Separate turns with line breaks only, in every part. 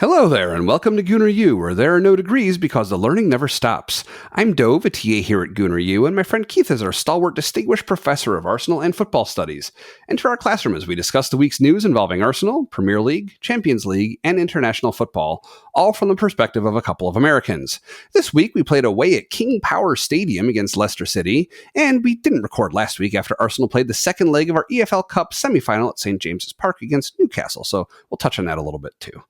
Hello there, and welcome to Gooner U, where there are no degrees because the learning never stops. I'm Dove, a TA here at Gooner U, and my friend Keith is our stalwart distinguished professor of Arsenal and football studies. Enter our classroom as we discuss the week's news involving Arsenal, Premier League, Champions League, and international football, all from the perspective of a couple of Americans. This week, we played away at King Power Stadium against Leicester City, and we didn't record last week after Arsenal played the second leg of our EFL Cup Semi-Final at St. James's Park against Newcastle, so we'll touch on that a little bit too.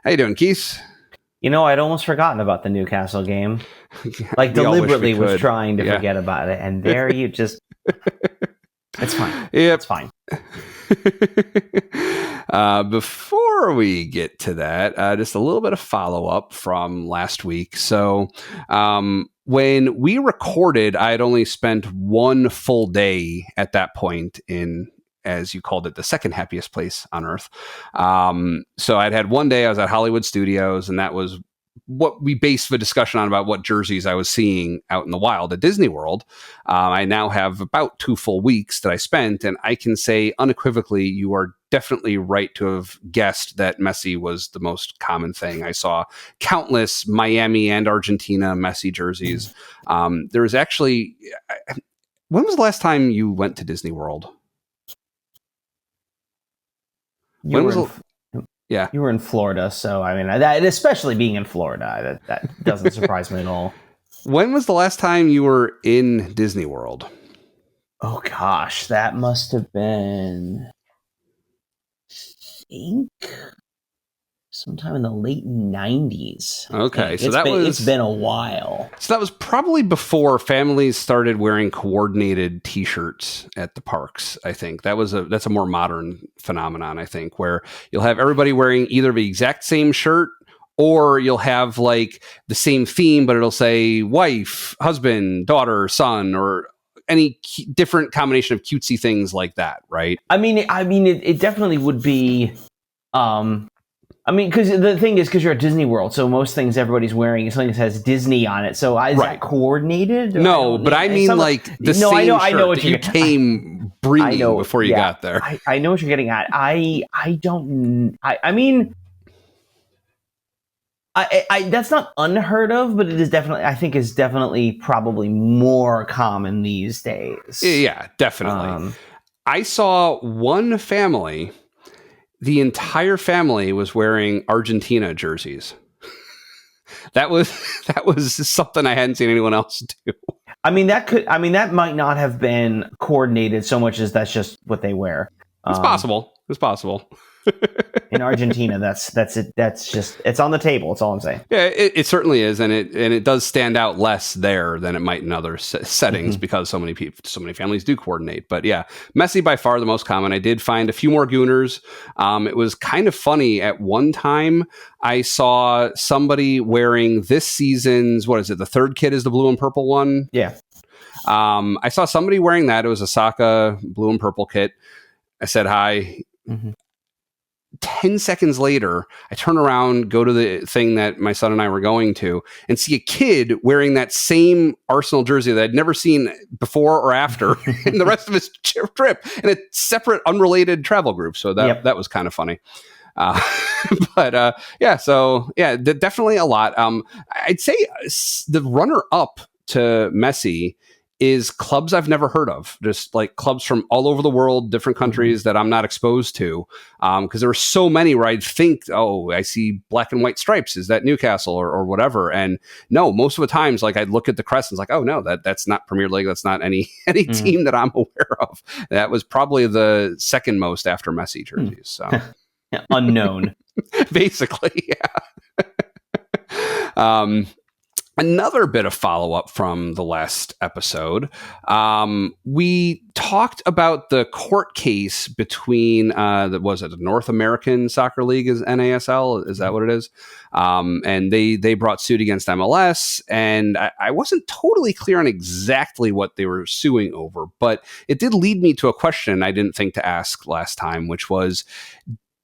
How you doing, Keith?
You know, I'd almost forgotten about the Newcastle game. Like, deliberately was trying to forget about it. And there you just... It's fine.
Yep.
It's fine.
Before we get to that, just a little bit of follow-up from last week. So when we recorded, I had only spent one full day at that point in, as you called it, the second happiest place on earth. So I'd had one day, I was at Hollywood Studios, and that was what we based the discussion on about what jerseys I was seeing out in the wild at Disney World. I now have about 2 full weeks that I spent, and I can say unequivocally, you are definitely right to have guessed that Messi was the most common thing. I saw countless Miami and Argentina Messi jerseys. There was actually... When was the last time you went to Disney World?
You were in Florida, so I mean, that, especially being in Florida, that doesn't surprise me at all.
When was the last time you were in Disney World?
Oh gosh, that must have been, I think, sometime in the late 90s.
Okay, so
it's been a while.
So that was probably before families started wearing coordinated T-shirts at the parks. I think that's a more modern phenomenon. I think where you'll have everybody wearing either the exact same shirt, or you'll have like the same theme, but it'll say wife, husband, daughter, son, or any different combination of cutesy things like that. Right?
I mean, it definitely would be. Because the thing is, because you're at Disney World, so most things everybody's wearing is something that says Disney on it. So is that coordinated?
No, but I mean like the same shirt I know what you came bringing before you got there.
I know what you're getting at. That's not unheard of, but it is definitely probably more common these days.
Yeah, definitely. I saw one family. The entire family was wearing Argentina jerseys. That was something I hadn't seen anyone else do.
That might not have been coordinated so much as that's just what they wear.
It's possible. It's possible.
In Argentina, that's it. That's just, it's on the table. That's all I'm saying.
Yeah, it certainly is, and it does stand out less there than it might in other settings because so many families do coordinate. But yeah, Messi by far the most common. I did find a few more Gooners. It was kind of funny. At one time, I saw somebody wearing this season's, what is it? The third kit is the blue and purple one.
Yeah.
I saw somebody wearing that. It was a Saka blue and purple kit. I said hi. 10 seconds later, I turn around, go to the thing that my son and I were going to, and see a kid wearing that same Arsenal jersey that I'd never seen before or after in the rest of his trip in a separate, unrelated travel group. So that was kind of funny. Definitely a lot. I'd say the runner-up to Messi is clubs I've never heard of, just like clubs from all over the world, different countries that I'm not exposed to. Because there were so many where I'd think, oh, I see black and white stripes. Is that Newcastle or whatever? And no, most of the times, like I'd look at the crest and it's like, oh no, that's not Premier League. That's not any team that I'm aware of. That was probably the second most after Messi jerseys. So
unknown,
basically, yeah. Another bit of follow-up from the last episode. We talked about the court case between, the North American Soccer League is NASL? Is that what it is? And they brought suit against MLS, and I wasn't totally clear on exactly what they were suing over, but it did lead me to a question I didn't think to ask last time, which was,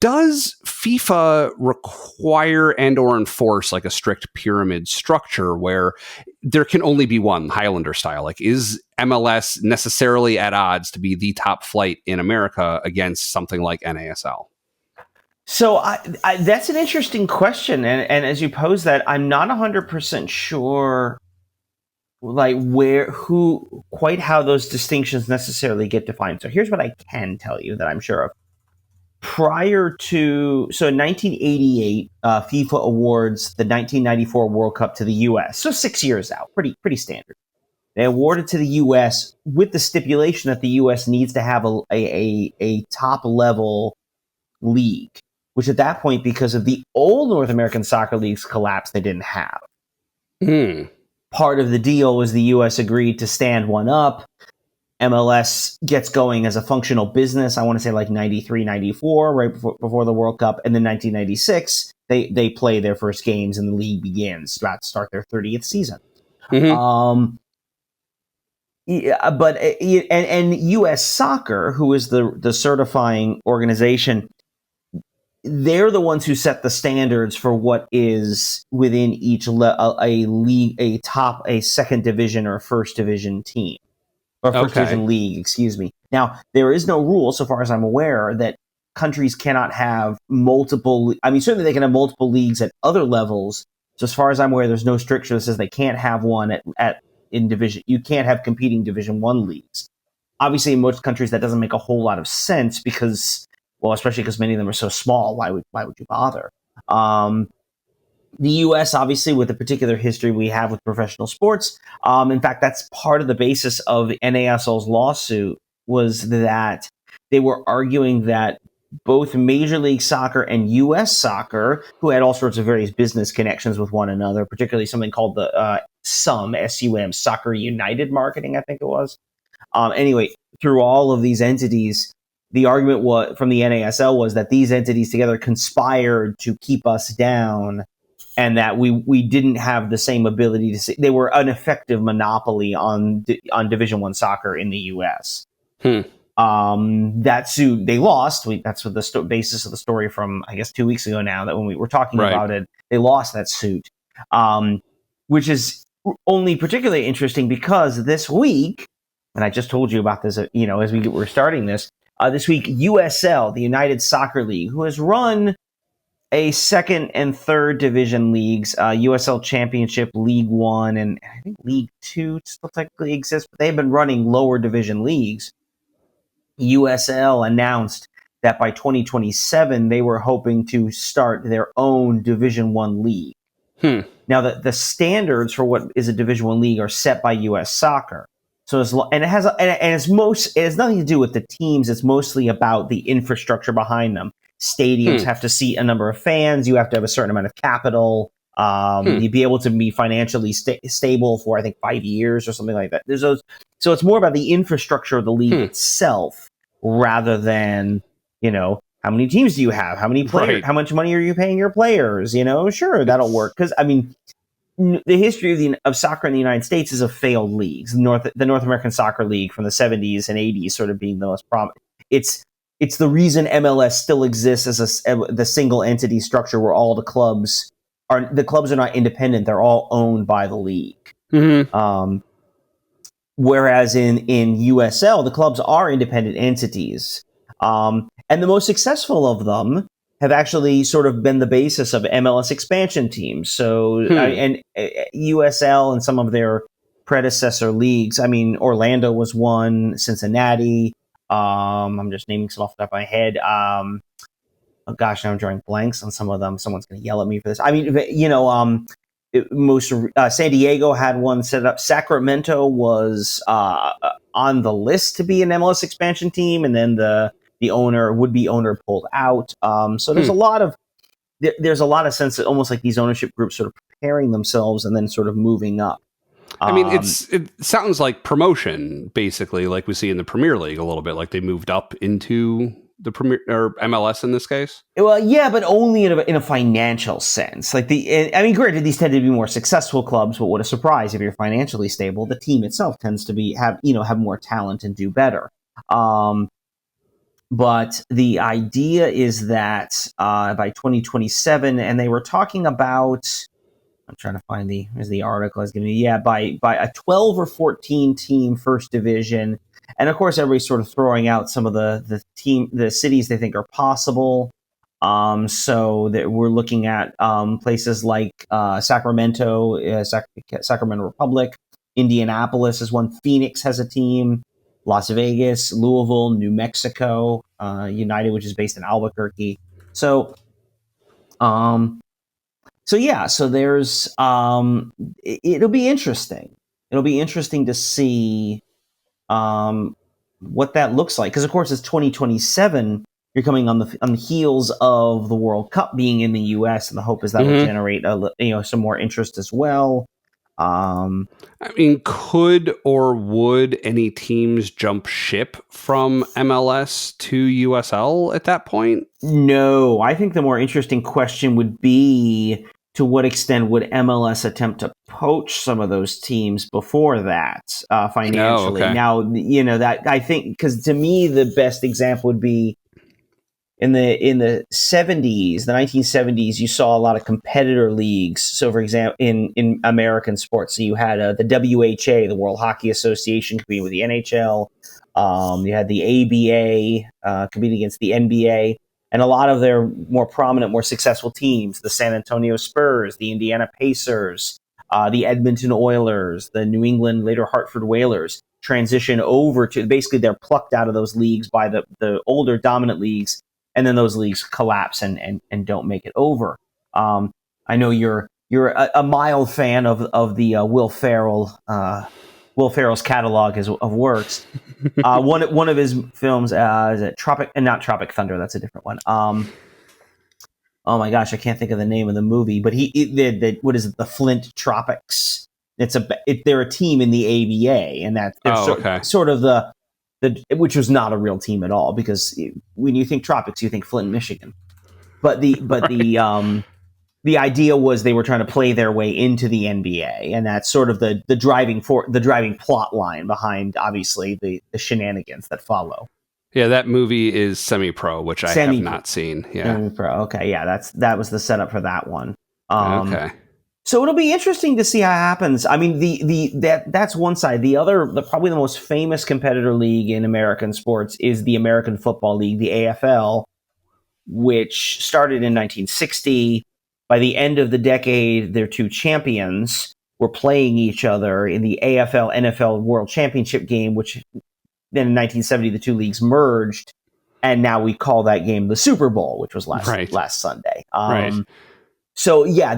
does FIFA require and or enforce like a strict pyramid structure where there can only be one, Highlander style? Like, is MLS necessarily at odds to be the top flight in America against something like NASL?
So that's an interesting question, and as you pose that, I'm not 100% sure, like quite how those distinctions necessarily get defined. So here's what I can tell you that I'm sure of. Prior to, so in 1988, FIFA awards the 1994 World Cup to the U.S. So 6 years out, pretty standard. They award it to the U.S. with the stipulation that the U.S. needs to have a top level league, which at that point, because of the old North American soccer league's collapse, they didn't have. Part of the deal was the U.S. agreed to stand one up. MLS gets going as a functional business, I want to say like 93, 94, right before the World Cup. And then 1996, they play their first games and the league begins, about to start their 30th season. Yeah, but US Soccer, who is the certifying organization, they're the ones who set the standards for what is within each a league, a second division or first division team. Or first division league, excuse me. Now, there is no rule, so far as I'm aware, that countries cannot have multiple. I mean, certainly they can have multiple leagues at other levels. So as far as I'm aware, there's no stricture that says they can't have one in division. You can't have competing Division 1 leagues. Obviously, in most countries, that doesn't make a whole lot of sense because, well, especially because many of them are so small. Why would you bother? The U.S., obviously, with the particular history we have with professional sports, in fact, that's part of the basis of NASL's lawsuit, was that they were arguing that both Major League Soccer and U.S. Soccer, who had all sorts of various business connections with one another, particularly something called the SUM, S-U-M, Soccer United Marketing, I think it was. Anyway, through all of these entities, the argument from the NASL was that these entities together conspired to keep us down, and that we didn't have the same ability to see. They were an effective monopoly on Division 1 soccer in the U.S. That suit, they lost. That's what the basis of the story from, I guess, 2 weeks ago now, that when we were talking about it, they lost that suit, which is only particularly interesting because this week, and I just told you about this, as we're starting this week, USL, the United Soccer League, who has run a second and third division leagues, USL Championship, League One, and I think League Two still technically exists, but they've been running lower division leagues. USL announced that by 2027, they were hoping to start their own Division One league. Now, the standards for what is a Division One league are set by US Soccer. So it has nothing to do with the teams. It's mostly about the infrastructure behind them. Stadiums have to seat a number of fans. You have to have a certain amount of capital. You'd be able to be financially stable for, I think, 5 years or something like that. So it's more about the infrastructure of the league itself rather than, how many teams do you have? How many players? Right. How much money are you paying your players? Sure, that'll work. Because, I mean, the history of soccer in the United States is of failed leagues. The North American Soccer League from the 70s and 80s sort of being the most prominent. It's the reason MLS still exists as the single entity structure where all the clubs are not independent; they're all owned by the league. Whereas in USL, the clubs are independent entities, and the most successful of them have actually sort of been the basis of MLS expansion teams. So and USL and some of their predecessor leagues. I mean, Orlando was one, Cincinnati. I'm just naming some off the top of my head. Oh gosh, now I'm drawing blanks on some of them. Someone's going to yell at me for this. I mean, San Diego had one set up. Sacramento was on the list to be an MLS expansion team, and then the would-be owner pulled out. So there's a lot of sense that almost like these ownership groups sort of preparing themselves and then sort of moving up.
I mean, it sounds like promotion, basically, like we see in the Premier League a little bit, like they moved up into the Premier or MLS in this case.
Well, yeah, but only in a financial sense. Like granted, these tend to be more successful clubs, but what a surprise! If you're financially stable, the team itself tends to have more talent and do better. But the idea is that by 2027, and they were talking about. I'm trying to find here's the article I was giving you. Yeah, by a 12 or 14 team first division, and of course everybody's sort of throwing out some of the cities they think are possible. So that we're looking at places like Sacramento, Sacramento Republic, Indianapolis is one. Phoenix has a team. Las Vegas, Louisville, New Mexico, United, which is based in Albuquerque. So, so there's it'll be interesting. It'll be interesting to see what that looks like, because of course it's 2027. You're coming on the heels of the World Cup being in the U.S., and the hope is that will generate some more interest as well.
I mean, could or would any teams jump ship from MLS to USL at that point?
No, I think the more interesting question would be, to what extent would MLS attempt to poach some of those teams before that financially?
Oh, okay.
Now, that I think, because to me the best example would be in the 70s, the 1970s. You saw a lot of competitor leagues. So, for example, in American sports, so you had the WHA, the World Hockey Association, competing with the NHL. You had the ABA competing against the NBA. And a lot of their more prominent, more successful teams, the San Antonio Spurs, the Indiana Pacers, the Edmonton Oilers, the New England, later Hartford Whalers, transition over to, basically they're plucked out of those leagues by the older dominant leagues, and then those leagues collapse and don't make it over. I know you're a mild fan of the Will Ferrell's catalog of works. One of his films is it not Tropic Thunder. That's a different one. Oh my gosh, I can't think of the name of the movie. But what is it? The Flint Tropics. They're a team in the ABA, and they're sort of the which was not a real team at all, because when you think tropics, you think Flint, Michigan. But the idea was they were trying to play their way into the NBA, and that's sort of the driving plot line behind, obviously, the shenanigans that follow.
Yeah, that movie is Semi-Pro, which I have not seen. Yeah,
Semi-Pro. Okay, yeah, that was the setup for that one.
Okay.
So it'll be interesting to see how it happens. I mean, that's one side. The other, probably the most famous competitor league in American sports is the American Football League, the AFL, which started in 1960. By the end of the decade, their two champions were playing each other in the AFL NFL World Championship game, which then in 1970 the two leagues merged, and now we call that game the Super Bowl, which was last Sunday.
Right.
So yeah,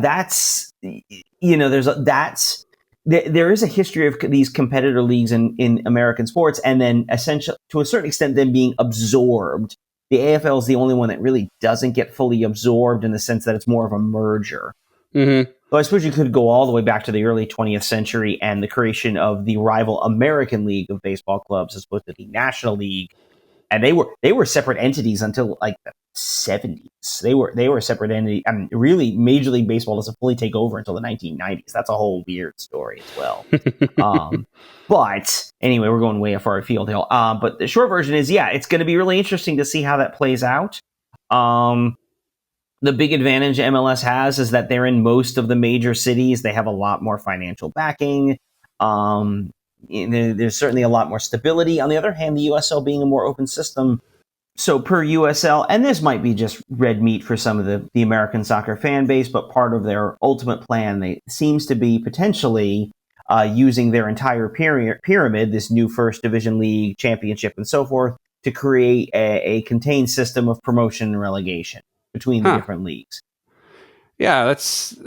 there is a history of these competitor leagues in American sports, and then essentially, to a certain extent, them being absorbed. The AFL is the only one that really doesn't get fully absorbed, in the sense that it's more of a merger.
Mm-hmm.
So I suppose you could go all the way back to the early 20th century and the creation of the rival American League of baseball clubs, as opposed to the National League. And they were separate entities until like the 70s. They were a separate entity. I mean, really, Major League Baseball doesn't fully take over until the 1990s. That's a whole weird story as well. But anyway, we're going way far afield here. But the short version is, yeah, it's going to be really interesting to see how that plays out. The big advantage MLS has is that they're in most of the major cities. They have a lot more financial backing. There's certainly a lot more stability. On the other hand, the USL being a more open system, so per USL, and this might be just red meat for some of the American soccer fan base, but part of their ultimate plan seems to be potentially using their entire pyramid, this new First Division League, Championship, and so forth, to create a contained system of promotion and relegation between the different leagues.
Yeah,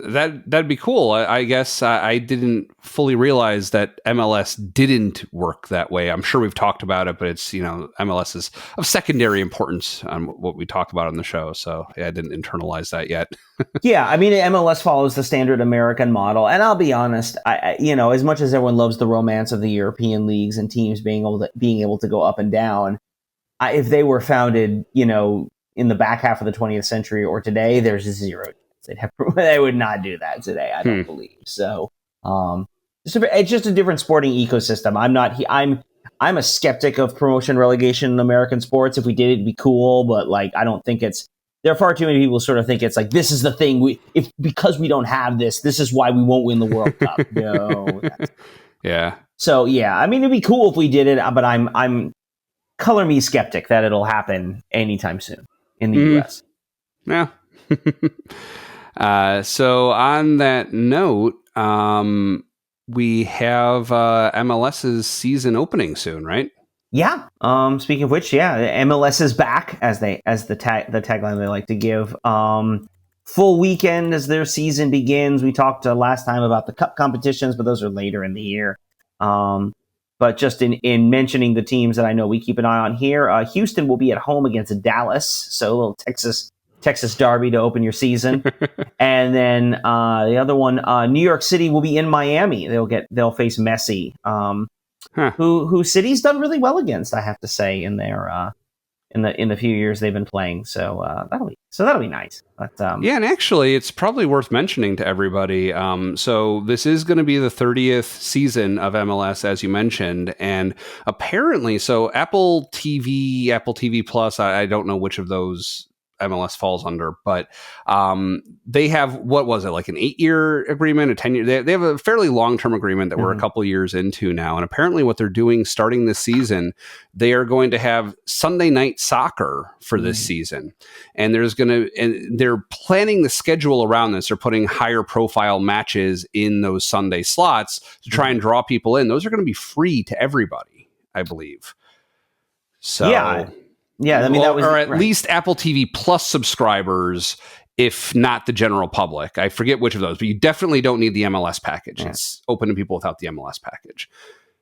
that'd be cool. I guess I didn't fully realize that MLS didn't work that way. I'm sure we've talked about it, but it's, MLS is of secondary importance on what we talk about on the show. So yeah, I didn't internalize that yet.
Yeah, I mean, MLS follows the standard American model, and I'll be honest, as much as everyone loves the romance of the European leagues and teams being able to go up and down, if they were founded, in the back half of the 20th century or today, there's zero. They would not do that today, I don't believe. So it's just a different sporting ecosystem. I'm a skeptic of promotion relegation in American sports. If we did it, it'd be cool, but I don't think there are far too many people sort of think it's like, this is the thing, because we don't have this is why we won't win the World Cup. No.
Yeah.
So yeah, I mean, it'd be cool if we did it, but I'm color me skeptic that it'll happen anytime soon in the US.
Yeah. So on that note, we have MLS's season opening soon, right?
Yeah. Speaking of which, yeah, MLS is back, as the tagline they like to give. Full weekend as their season begins. We talked last time about the cup competitions, but those are later in the year. But just in mentioning the teams that I know we keep an eye on here, Houston will be at home against Dallas, so a little Texas derby to open your season. And then the other one, New York City will be in Miami. They'll face Messi. Who City's done really well against, I have to say, in their in the few years they've been playing. So that'll be nice. But,
yeah, and actually, it's probably worth mentioning to everybody. So this is going to be the 30th season of MLS, as you mentioned, and apparently, so Apple TV Plus. I don't know which of those MLS falls under, but they have, what was it, like an 8-year agreement, a 10-year? They have a fairly long-term agreement that we're a couple years into now, and apparently what they're doing starting this season, they are going to have Sunday night soccer for this season, and they're planning the schedule around this. They're putting higher profile matches in those Sunday slots to try and draw people in. Those are going to be free to everybody, I believe. So
yeah, I mean, that was,
or at least Apple TV Plus subscribers, if not the general public. I forget which of those, but you definitely don't need the MLS package. Yeah. It's open to people without the MLS package.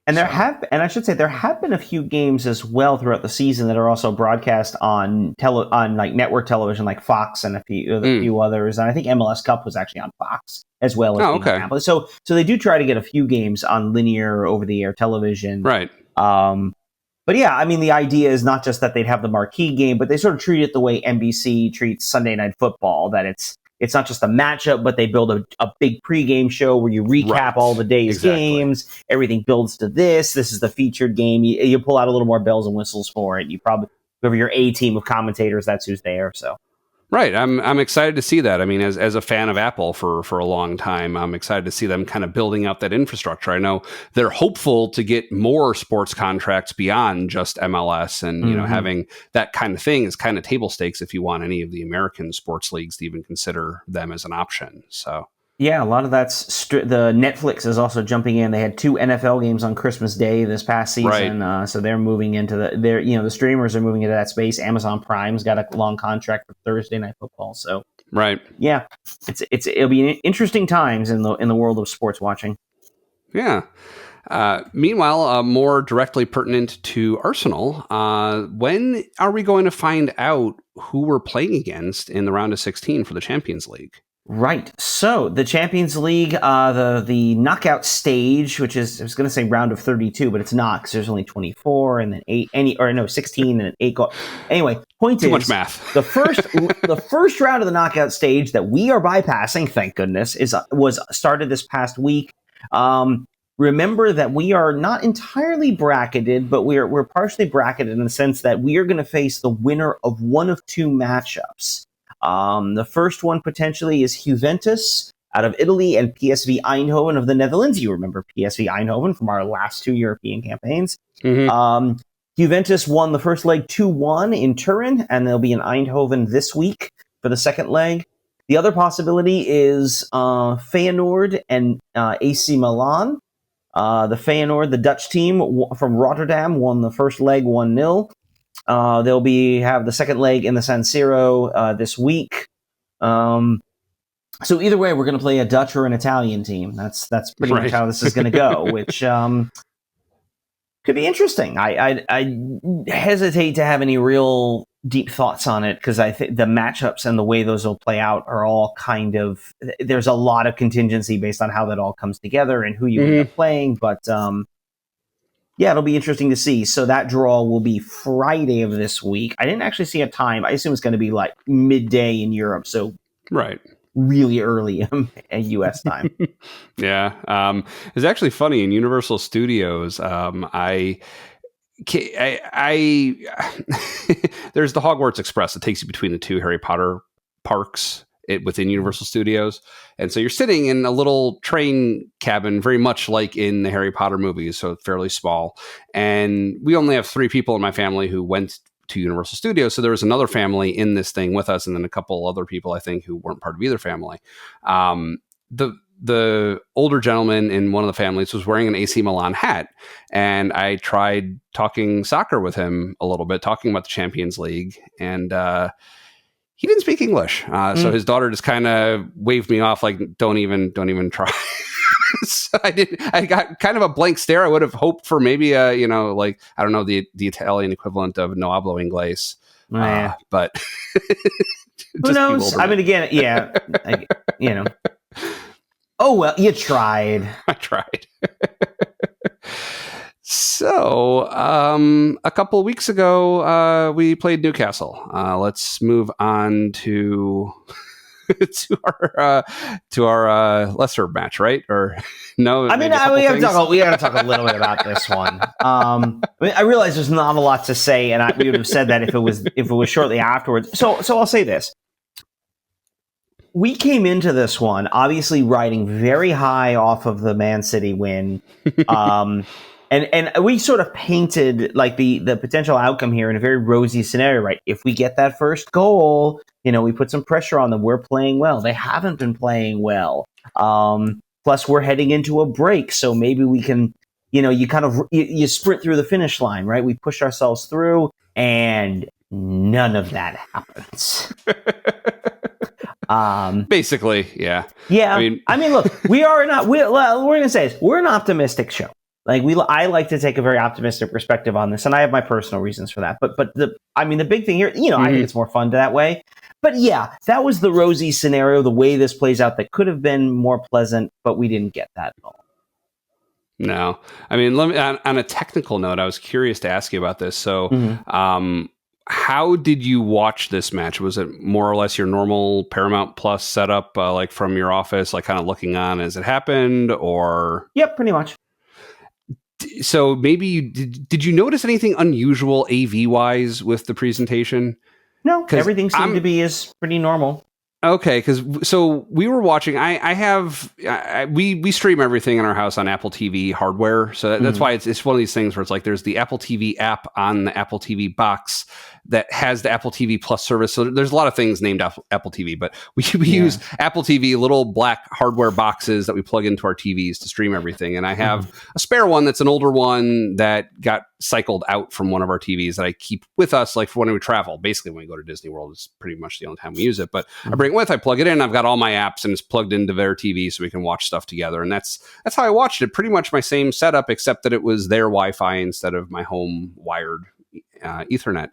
And I should say there have been a few games as well throughout the season that are also broadcast on like network television, like Fox and a few others. And I think MLS Cup was actually on Fox as well. As So they do try to get a few games on linear over the air television,
right?
But yeah, I mean, the idea is not just that they'd have the marquee game, but they sort of treat it the way NBC treats Sunday Night Football, that it's not just a matchup, but they build a big pregame show where you recap all the day's games. Everything builds to this. This is the featured game. You pull out a little more bells and whistles for it. You probably, whoever your A team of commentators, that's who's there. So.
Right. I'm excited to see that. I mean, as a fan of Apple for a long time, I'm excited to see them kind of building out that infrastructure. I know they're hopeful to get more sports contracts beyond just MLS, and you know, having that kind of thing is kind of table stakes if you want any of the American sports leagues to even consider them as an option. So.
Yeah, a lot of that's the Netflix is also jumping in. They had 2 NFL games on Christmas Day this past season, so they're moving into the streamers are moving into that space. Amazon Prime's got a long contract for Thursday Night Football, so yeah, it'll be interesting times in the world of sports watching.
Yeah. Meanwhile, more directly pertinent to Arsenal, when are we going to find out who we're playing against in the round of 16 for the Champions League?
Right. So the Champions League, the knockout stage, which is, I was going to say round of 32, but it's not, because there's only 24 and then 16 and 8 goals. Anyway, point is,
too much math.
the first round of the knockout stage that we are bypassing, thank goodness, was started this past week. Remember that we are not entirely bracketed, but we're partially bracketed in the sense that we are going to face the winner of one of 2 matchups. The first one potentially is Juventus out of Italy and PSV Eindhoven of the Netherlands. You remember PSV Eindhoven from our last 2 European campaigns. Juventus won the first leg 2-1 in Turin, and they'll be in Eindhoven this week for the second leg. The other possibility is Feyenoord and AC Milan. The Feyenoord, the Dutch team from Rotterdam, won the first leg 1-0. They'll have the second leg in the San Siro this week. So either way, we're going to play a Dutch or an Italian team. That's pretty much how this is going to go, which could be interesting. I hesitate to have any real deep thoughts on it, because I think the matchups and the way those will play out are all kind of, there's a lot of contingency based on how that all comes together and who you end up playing. But yeah, it'll be interesting to see. So that draw will be Friday of this week. I didn't actually see a time. I assume it's going to be like midday in Europe. So really early U.S. time.
Yeah. It's actually funny in Universal Studios. There's the Hogwarts Express that takes you between the 2 Harry Potter parks within Universal Studios. And so you're sitting in a little train cabin, very much like in the Harry Potter movies, so fairly small. And we only have 3 people in my family who went to Universal Studios. So there was another family in this thing with us, and then a couple other people, I think, who weren't part of either family. The older gentleman in one of the families was wearing an AC Milan hat, and I tried talking soccer with him a little bit, talking about the Champions League, and he didn't speak English. So his daughter just kind of waved me off, like, don't even try. So I got kind of a blank stare. I would have hoped for maybe like, I don't know, the Italian equivalent of no hablo inglés. But
who knows? I mean, again, yeah, oh, well, you tried.
I tried. So, a couple of weeks ago, we played Newcastle. Let's move on to to our Leicester match, right? Or no?
I mean, we got to talk a little bit about this one. I realize there's not a lot to say, and we would have said that if it was shortly afterwards. So I'll say this. We came into this one obviously riding very high off of the Man City win. And we sort of painted like the potential outcome here in a very rosy scenario, right? If we get that first goal, we put some pressure on them. We're playing well. They haven't been playing well. Plus, we're heading into a break, so maybe we can, you sprint through the finish line, right? We push ourselves through, and none of that happens.
Basically, yeah.
Yeah. I mean, look, we're going to say this. We're an optimistic show. Like I like to take a very optimistic perspective on this, and I have my personal reasons for that. But the big thing here, I think it's more fun that way. But yeah, that was the rosy scenario, the way this plays out that could have been more pleasant, but we didn't get that at all.
No, I mean, on a technical note, I was curious to ask you about this. So, how did you watch this match? Was it more or less your normal Paramount Plus setup, like from your office, like kind of looking on as it happened, or?
Yep, pretty much.
So maybe did you notice anything unusual AV wise with the presentation?
No, everything seemed to be is pretty normal.
Okay, because so we were watching. We stream everything in our house on Apple TV hardware, so that's why it's one of these things where it's like there's the Apple TV app on the Apple TV box that has the Apple TV Plus service. So there's a lot of things named Apple TV, but we use Apple TV little black hardware boxes that we plug into our TVs to stream everything. And I have a spare one that's an older one that got cycled out from one of our TVs that I keep with us, like for when we travel. Basically, when we go to Disney World, it's pretty much the only time we use it. But I bring it with, I plug it in, I've got all my apps, and it's plugged into their TV so we can watch stuff together. And that's how I watched it. Pretty much my same setup, except that it was their Wi-Fi instead of my home wired Ethernet.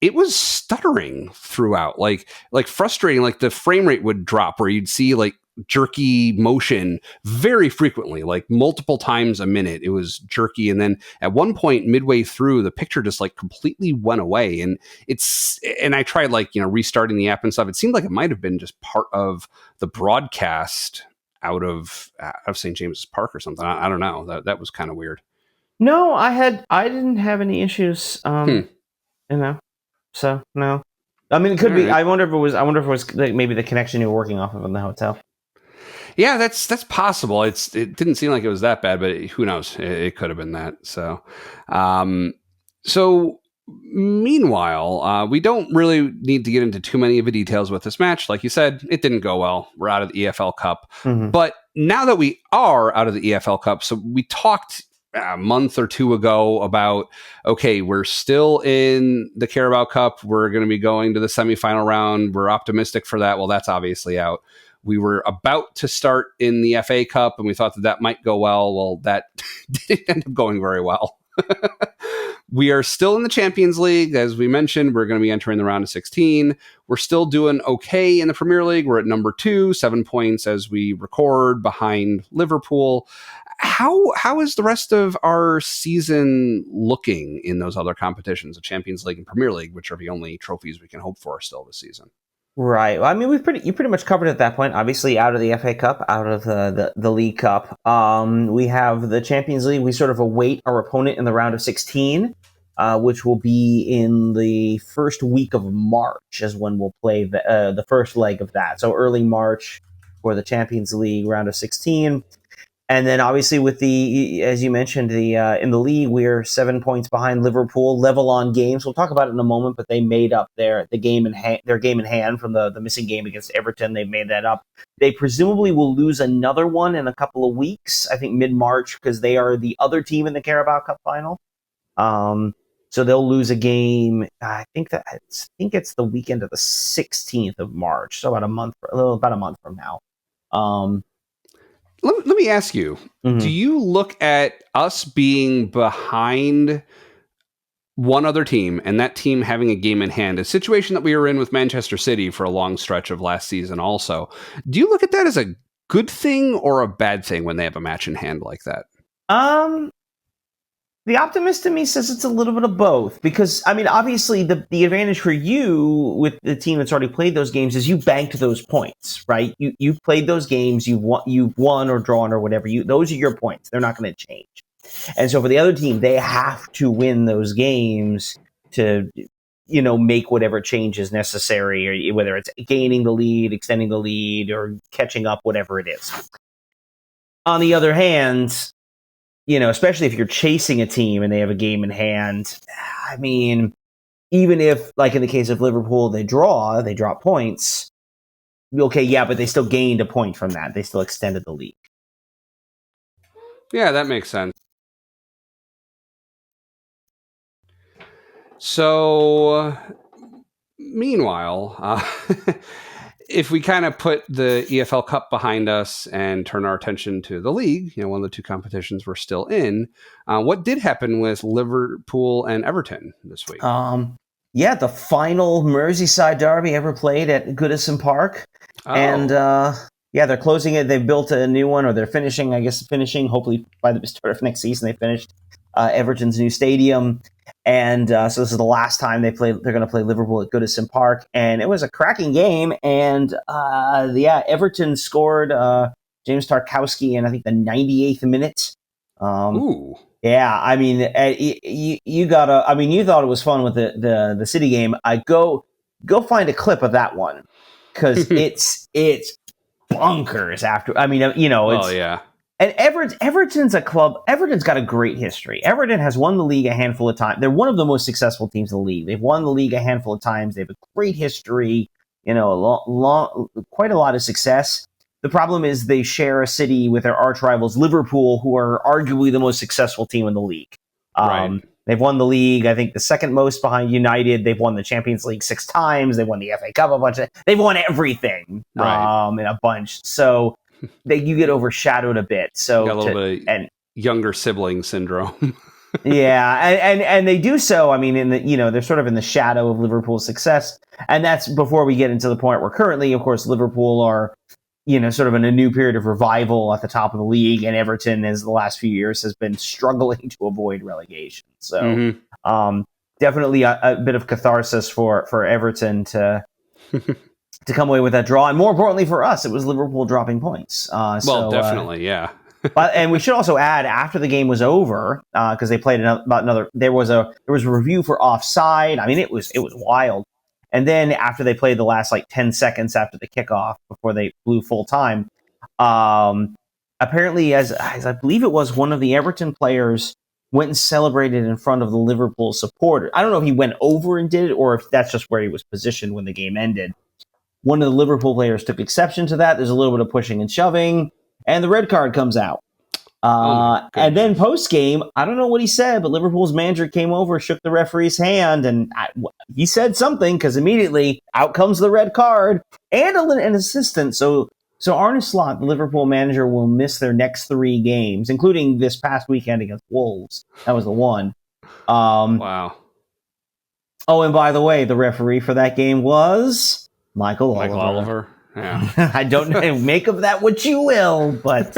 It was stuttering throughout, like frustrating. Like the frame rate would drop, where you'd see like jerky motion very frequently, like multiple times a minute. It was jerky, and then at one point midway through, the picture just like completely went away. And I tried restarting the app and stuff. It seemed like it might have been just part of the broadcast out of St. James's Park or something. I don't know. That was kind of weird.
No, I didn't have any issues. So no. I mean, it could be. Right. I wonder if it was like maybe the connection you were working off of in the hotel.
Yeah, that's possible. It didn't seem like it was that bad, but who knows? It could have been that. So, meanwhile, we don't really need to get into too many of the details with this match. Like you said, it didn't go well. We're out of the EFL Cup. But now that we are out of the EFL Cup, so we talked a month or two ago about, okay, we're still in the Carabao Cup. We're going to be going to the semifinal round. We're optimistic for that. Well, that's obviously out. We were about to start in the FA Cup, and we thought that might go well. Well, that didn't end up going very well. We are still in the Champions League. As we mentioned, we're going to be entering the round of 16. We're still doing okay in the Premier League. We're at number 2, 7 points as we record, behind Liverpool. How is the rest of our season looking in those other competitions, the Champions League and Premier League, which are the only trophies we can hope for still this season?
Right. Well, I mean, you pretty much covered it at that point. Obviously, out of the FA Cup, out of the League Cup. We have the Champions League. We sort of await our opponent in the round of 16, which will be in the first week of March, is when we'll play the first leg of that. So early March for the Champions League round of 16. And then obviously with as you mentioned, in the league, we're 7 points behind Liverpool, level on games. We'll talk about it in a moment, but they made up their game in hand from the missing game against Everton. They made that up. They presumably will lose another one in a couple of weeks, I think mid-March, because they are the other team in the Carabao Cup final. So they'll lose a game. I think it's the weekend of the 16th of March, so about a month from now.
Let me ask you, do you look at us being behind one other team and that team having a game in hand, a situation that we were in with Manchester City for a long stretch of last season also, do you look at that as a good thing or a bad thing when they have a match in hand like that?
The optimist in me says it's a little bit of both, because, I mean, obviously the advantage for you with the team that's already played those games is you banked those points, right? You've played those games, you've won or drawn or whatever. Those are your points. They're not going to change. And so for the other team, they have to win those games to, make whatever changes necessary, or whether it's gaining the lead, extending the lead, or catching up, whatever it is. On the other hand, especially if you're chasing a team and they have a game in hand, I mean, even if, like in the case of Liverpool, they drop points, okay, yeah, but they still gained a point from that. They still extended the lead.
Yeah, that makes sense. So, meanwhile, if we kind of put the EFL Cup behind us and turn our attention to the league, one of the two competitions we're still in, what did happen with Liverpool and Everton this week?
The final Merseyside derby ever played at Goodison Park. Oh. And they're closing it. They've built a new one, or they're finishing, hopefully by the start of next season, they finished Everton's new stadium. And so this is the last time they're going to play Liverpool at Goodison Park. And it was a cracking game. And Everton scored James Tarkowski in, I think, the 98th minute.
Ooh.
Yeah, I mean, you thought it was fun with the City game. I go find a clip of that one, because it's bonkers after. I mean, it's,
yeah.
And Everton's a club. Everton's got a great history. Everton has won the league a handful of times. They're one of the most successful teams in the league. They've won the league a handful of times. They have a great history. Quite a lot of success. The problem is they share a city with their arch rivals, Liverpool, who are arguably the most successful team in the league.
Right.
They've won the league, I think, the second most behind United. They've won the Champions League 6 times. They've won the FA Cup a bunch. They've won everything,
right.
In a bunch. So you get overshadowed a bit. So
got a little bit of younger sibling syndrome.
Yeah, and they do so. I mean, they're sort of in the shadow of Liverpool's success, and that's before we get into the point where currently, of course, Liverpool are, sort of in a new period of revival at the top of the league, and Everton, as the last few years, has been struggling to avoid relegation. So, definitely a bit of catharsis for Everton to come away with that draw, and more importantly for us, it was Liverpool dropping points.
Definitely, yeah.
And we should also add, after the game was over, because they played another. There was a review for offside. I mean, it was wild. And then after they played the last 10 seconds after the kickoff before they blew full time, apparently, as I believe it was, one of the Everton players went and celebrated in front of the Liverpool supporter. I don't know if he went over and did it, or if that's just where he was positioned when the game ended. One of the Liverpool players took exception to that. There's a little bit of pushing and shoving, and the red card comes out. And then post-game, I don't know what he said, but Liverpool's manager came over, shook the referee's hand, and he said something, because immediately out comes the red card and an assistant. So Arne Slot, the Liverpool manager, will miss their next 3 games, including this past weekend against Wolves. That was the one.
Wow.
Oh, and by the way, the referee for that game was Michael Oliver.
Yeah.
I don't know. Make of that what you will, but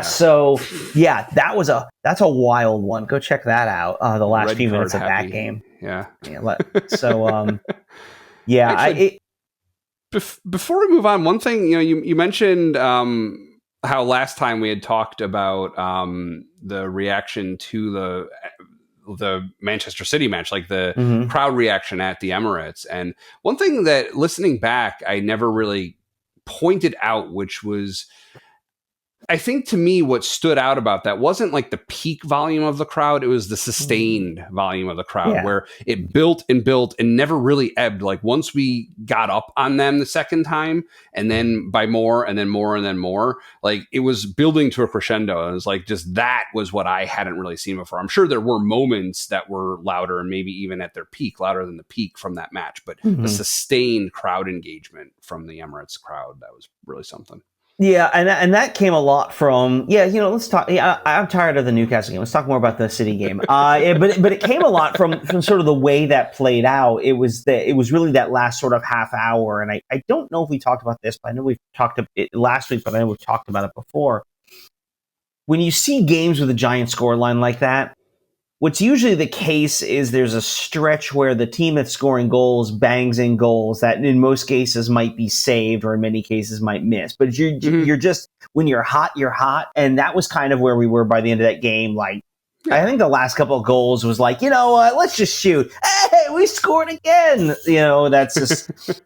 So that's a wild one. Go check that out. The last
red
few minutes of
happy.
That game.
Yeah.
Actually,
before we move on, one thing you mentioned how last time we had talked about the reaction to the Manchester City match, like the crowd reaction at the Emirates. And one thing that, listening back, I never really pointed out, which was, I think to me, what stood out about that wasn't like the peak volume of the crowd. It was the sustained volume of the crowd where it built and built and never really ebbed. Like once we got up on them the second time and then by more and then more and then more, like it was building to a crescendo. And it was like, just that was what I hadn't really seen before. I'm sure there were moments that were louder and maybe even at their peak, louder than the peak from that match. But the sustained crowd engagement from the Emirates crowd, that was really something.
Yeah, and that came a lot from let's talk. Yeah, I'm tired of the Newcastle game. Let's talk more about the City game. But it came a lot from sort of the way that played out. It was really that last sort of half hour, and I don't know if we talked about this, but I know we've talked about it last week, but I know we've talked about it before. When you see games with a giant scoreline like that, what's usually the case is there's a stretch where the team that's scoring goals bangs in goals that in most cases might be saved or in many cases might miss. But you're just, when you're hot, you're hot. And that was kind of where we were by the end of that game. Like, I think the last couple of goals was like, you know what, let's just shoot. Hey, we scored again. That's just,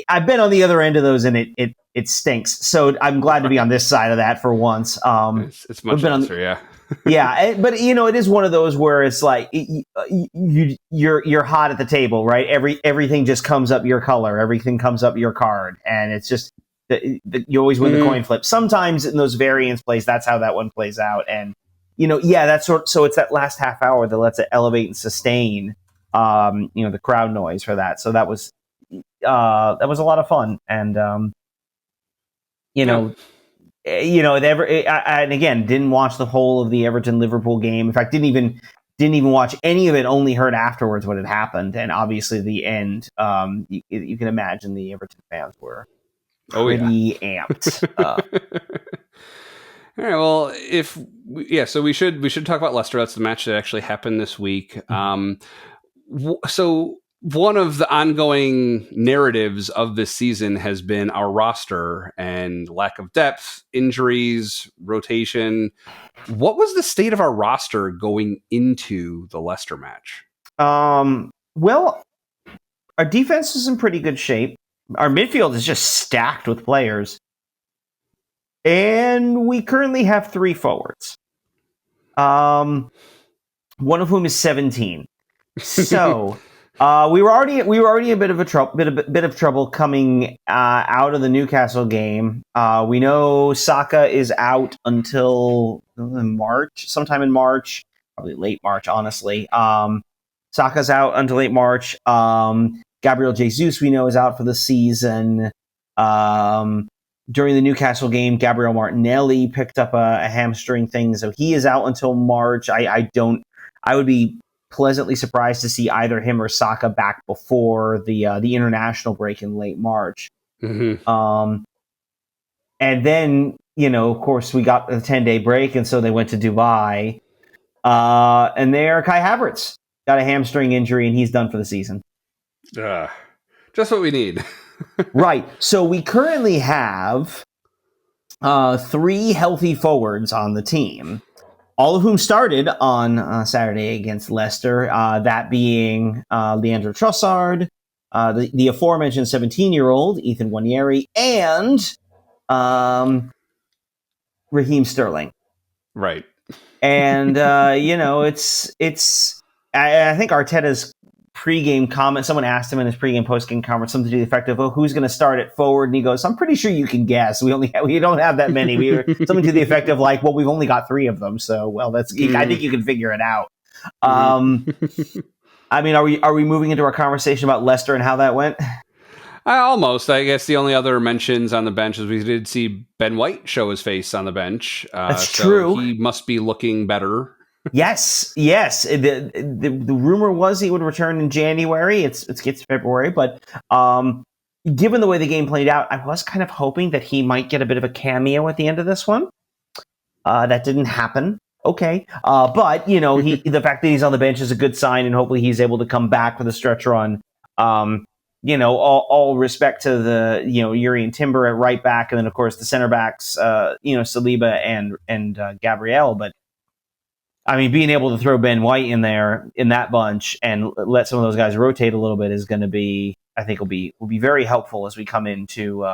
I've been on the other end of those and it stinks. So I'm glad to be on this side of that for once.
It's much nicer, yeah.
Yeah, but it is one of those where it's like you're hot at the table, right? Everything just comes up your color, everything comes up your card, and it's just you always win the coin flip. Sometimes in those variance plays, that's how that one plays out, and that's so it's that last half hour that lets it elevate and sustain, the crowd noise for that. So that was a lot of fun, and and again, didn't watch the whole of the Everton-Liverpool game. In fact, didn't even watch any of it, only heard afterwards what had happened. And obviously the end, you can imagine the Everton fans were pretty amped. All
right, well, so we should talk about Leicester. That's the match that actually happened this week. So one of the ongoing narratives of this season has been our roster and lack of depth, injuries, rotation. What was the state of our roster going into the Leicester match?
Well, our defense is in pretty good shape. Our midfield is just stacked with players. And we currently have 3 forwards. One of whom is 17. So we were already in a bit of trouble coming out of the Newcastle game. We know Saka is out until sometime in March, probably late March, honestly. Saka's out until late March. Gabriel Jesus, we know, is out for the season. During the Newcastle game, Gabriel Martinelli picked up a hamstring thing, so he is out until March. I would be pleasantly surprised to see either him or Saka back before the international break in late March. And then, of course, we got the 10-day break, and so they went to Dubai. And there, Kai Havertz got a hamstring injury, and he's done for the season.
Just what we need.
Right. So we currently have 3 healthy forwards on the team, all of whom started on Saturday against Leicester, that being Leandro Trossard, the aforementioned 17-year-old Ethan Nwaneri, and Raheem Sterling.
Right.
And, it's I think Arteta's pregame comment, someone asked him in his pregame postgame conference something to the effect of, who's going to start at forward? And he goes, I'm pretty sure you can guess. We don't have that many. Something to the effect of like, well, we've only got 3 of them. So, well, I think you can figure it out. I mean, are we moving into our conversation about Leicester and how that went?
Almost. I guess the only other mentions on the bench is we did see Ben White show his face on the bench.
That's true.
He must be looking better.
Yes. The rumor was he would return in January. It's February, but given the way the game played out, I was kind of hoping that he might get a bit of a cameo at the end of this one. That didn't happen. Okay, but the fact that he's on the bench is a good sign, and hopefully he's able to come back with a stretch run. All respect to the Yuri and Timber at right back, and then of course the center backs, Saliba and Gabriel, but. I mean, being able to throw Ben White in there in that bunch and let some of those guys rotate a little bit is going to be, I think, will be very helpful as we come into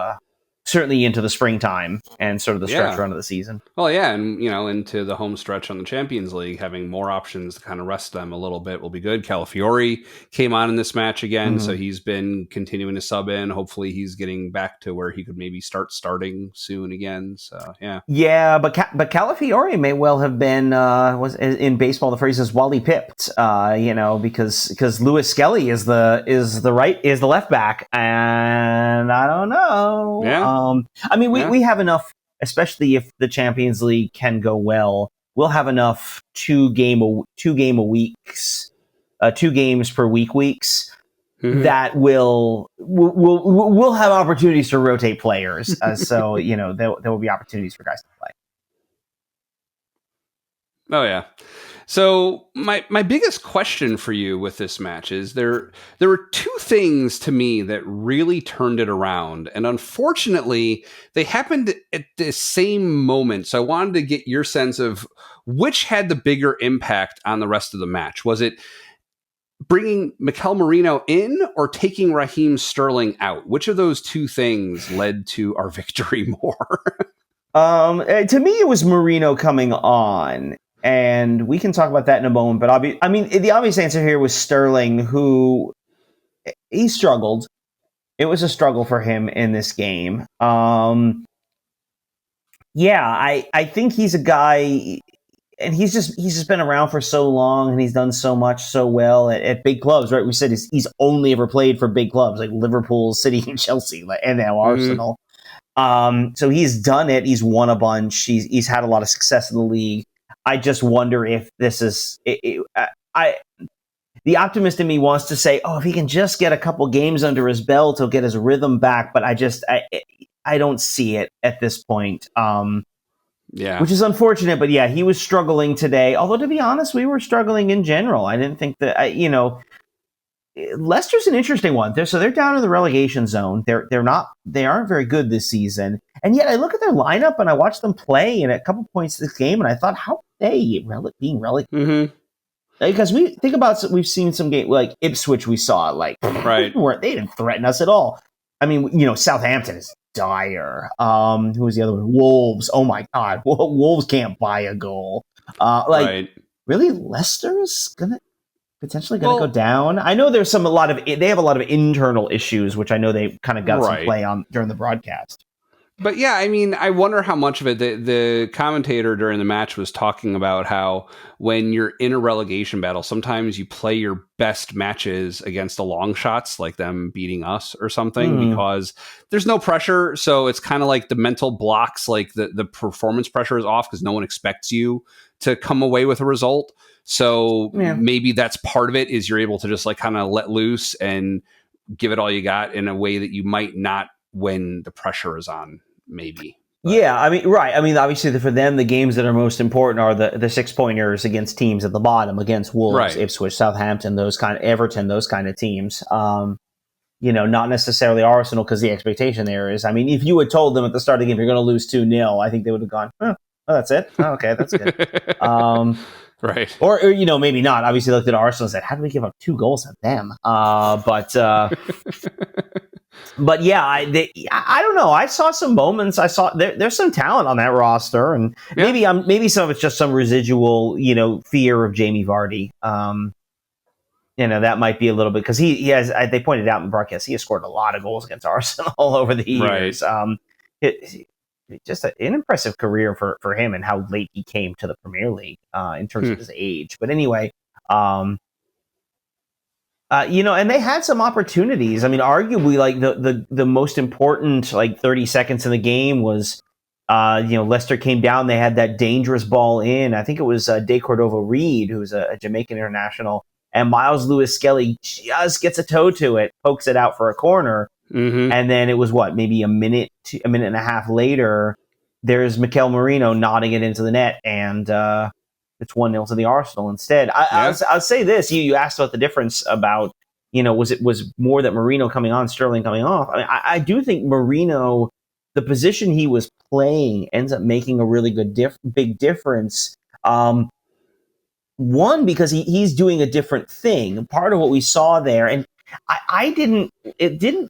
certainly into the springtime and sort of the stretch run of the season.
Well, yeah, and into the home stretch on the Champions League, having more options to kind of rest them a little bit will be good. Calafiore came on in this match again, so he's been continuing to sub in. Hopefully, he's getting back to where he could maybe start starting soon again. So
yeah, but Calafiore may well have been was in baseball. The phrase is Wally pipped, because Lewis-Skelly is the left back, and I don't know.
Yeah.
We have enough, especially if the Champions League can go well. We'll have enough two games per weeks that we'll have opportunities to rotate players. So there will be opportunities for guys to play.
Oh yeah. So my biggest question for you with this match is there were two things to me that really turned it around, and unfortunately they happened at the same moment. So I wanted to get your sense of which had the bigger impact on the rest of the match. Was it bringing Mikel Merino in or taking Raheem Sterling out? Which of those two things led to our victory more?
To me, it was Merino coming on. And we can talk about that in a moment. But the obvious answer here was Sterling, who he struggled. It was a struggle for him in this game. I think he's a guy, and he's just been around for so long, and he's done so much so well at big clubs, right? We said he's only ever played for big clubs like Liverpool, City, and Chelsea, and now Arsenal. So he's done it. He's won a bunch. He's had a lot of success in the league. I just wonder if this is the optimist in me wants to say, if he can just get a couple games under his belt, he'll get his rhythm back. But I don't see it at this point. Which is unfortunate. But yeah, he was struggling today. Although to be honest, we were struggling in general. I didn't think that Leicester's an interesting one. They're down in the relegation zone. They aren't very good this season. And yet I look at their lineup and I watch them play in a couple points this game, and I thought, how are they being relegated? Because we've seen some games like Ipswich. We saw
right.
They didn't threaten us at all. I mean, Southampton is dire. Who was the other one? Wolves. Oh my God, Wolves can't buy a goal.
Right.
Really, Leicester's potentially going to go down. I know they have a lot of internal issues, which I know they kind of got some play on during the broadcast.
But yeah, I mean, I wonder how much of it the commentator during the match was talking about how when you're in a relegation battle, sometimes you play your best matches against the long shots, like them beating us or something, because there's no pressure. So it's kind of like the mental blocks, like the performance pressure is off because no one expects you to come away with a result. So maybe that's part of it, is you're able to just kind of let loose and give it all you got in a way that you might not when the pressure is on, maybe. But.
Yeah, I mean, right. I mean, obviously for them, the games that are most important are the 6-pointers against teams at the bottom, against Wolves, Ipswich, Southampton, Everton, those kind of teams. Not necessarily Arsenal, because the expectation there is, I mean, if you had told them at the start of the game, you're going to lose 2-0, I think they would have gone, oh, that's it? Oh, okay, that's good.
Right.
Or maybe not. Obviously, looked at Arsenal and said, how do we give up 2 goals at them? But yeah, I don't know. I saw some moments. I saw there's some talent on that roster, and maybe some of it's just some residual, fear of Jamie Vardy. That might be a little bit, because he has. They pointed out in the broadcast, he has scored a lot of goals against Arsenal over the years. Right. Just an impressive career for him, and how late he came to the Premier League in terms of his age. But anyway. And they had some opportunities. I mean, arguably, the most important 30 seconds in the game was, Leicester came down. They had that dangerous ball in. I think it was De Cordova-Reid, who's a Jamaican international, and Miles Lewis-Skelly just gets a toe to it, pokes it out for a corner, and then it was maybe a minute and a half later, there's Mikel Merino nodding it into the net, and it's 1-0 to the Arsenal instead. I'll say this. You asked about the difference about, was more that Merino coming on, Sterling coming off. I mean, I do think Merino, the position he was playing, ends up making a really good big difference. One, because he's doing a different thing. Part of what we saw there, and it didn't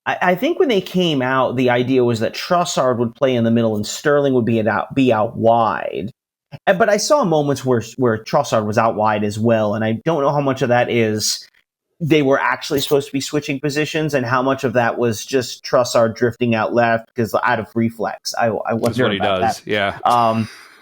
I think when they came out, the idea was that Trossard would play in the middle and Sterling would be out wide. But I saw moments where Trossard was out wide as well, and I don't know how much of that is they were actually supposed to be switching positions, and how much of that was just Trossard drifting out left because out of reflex. I wonder
That's what he
about
does.
that.
Yeah.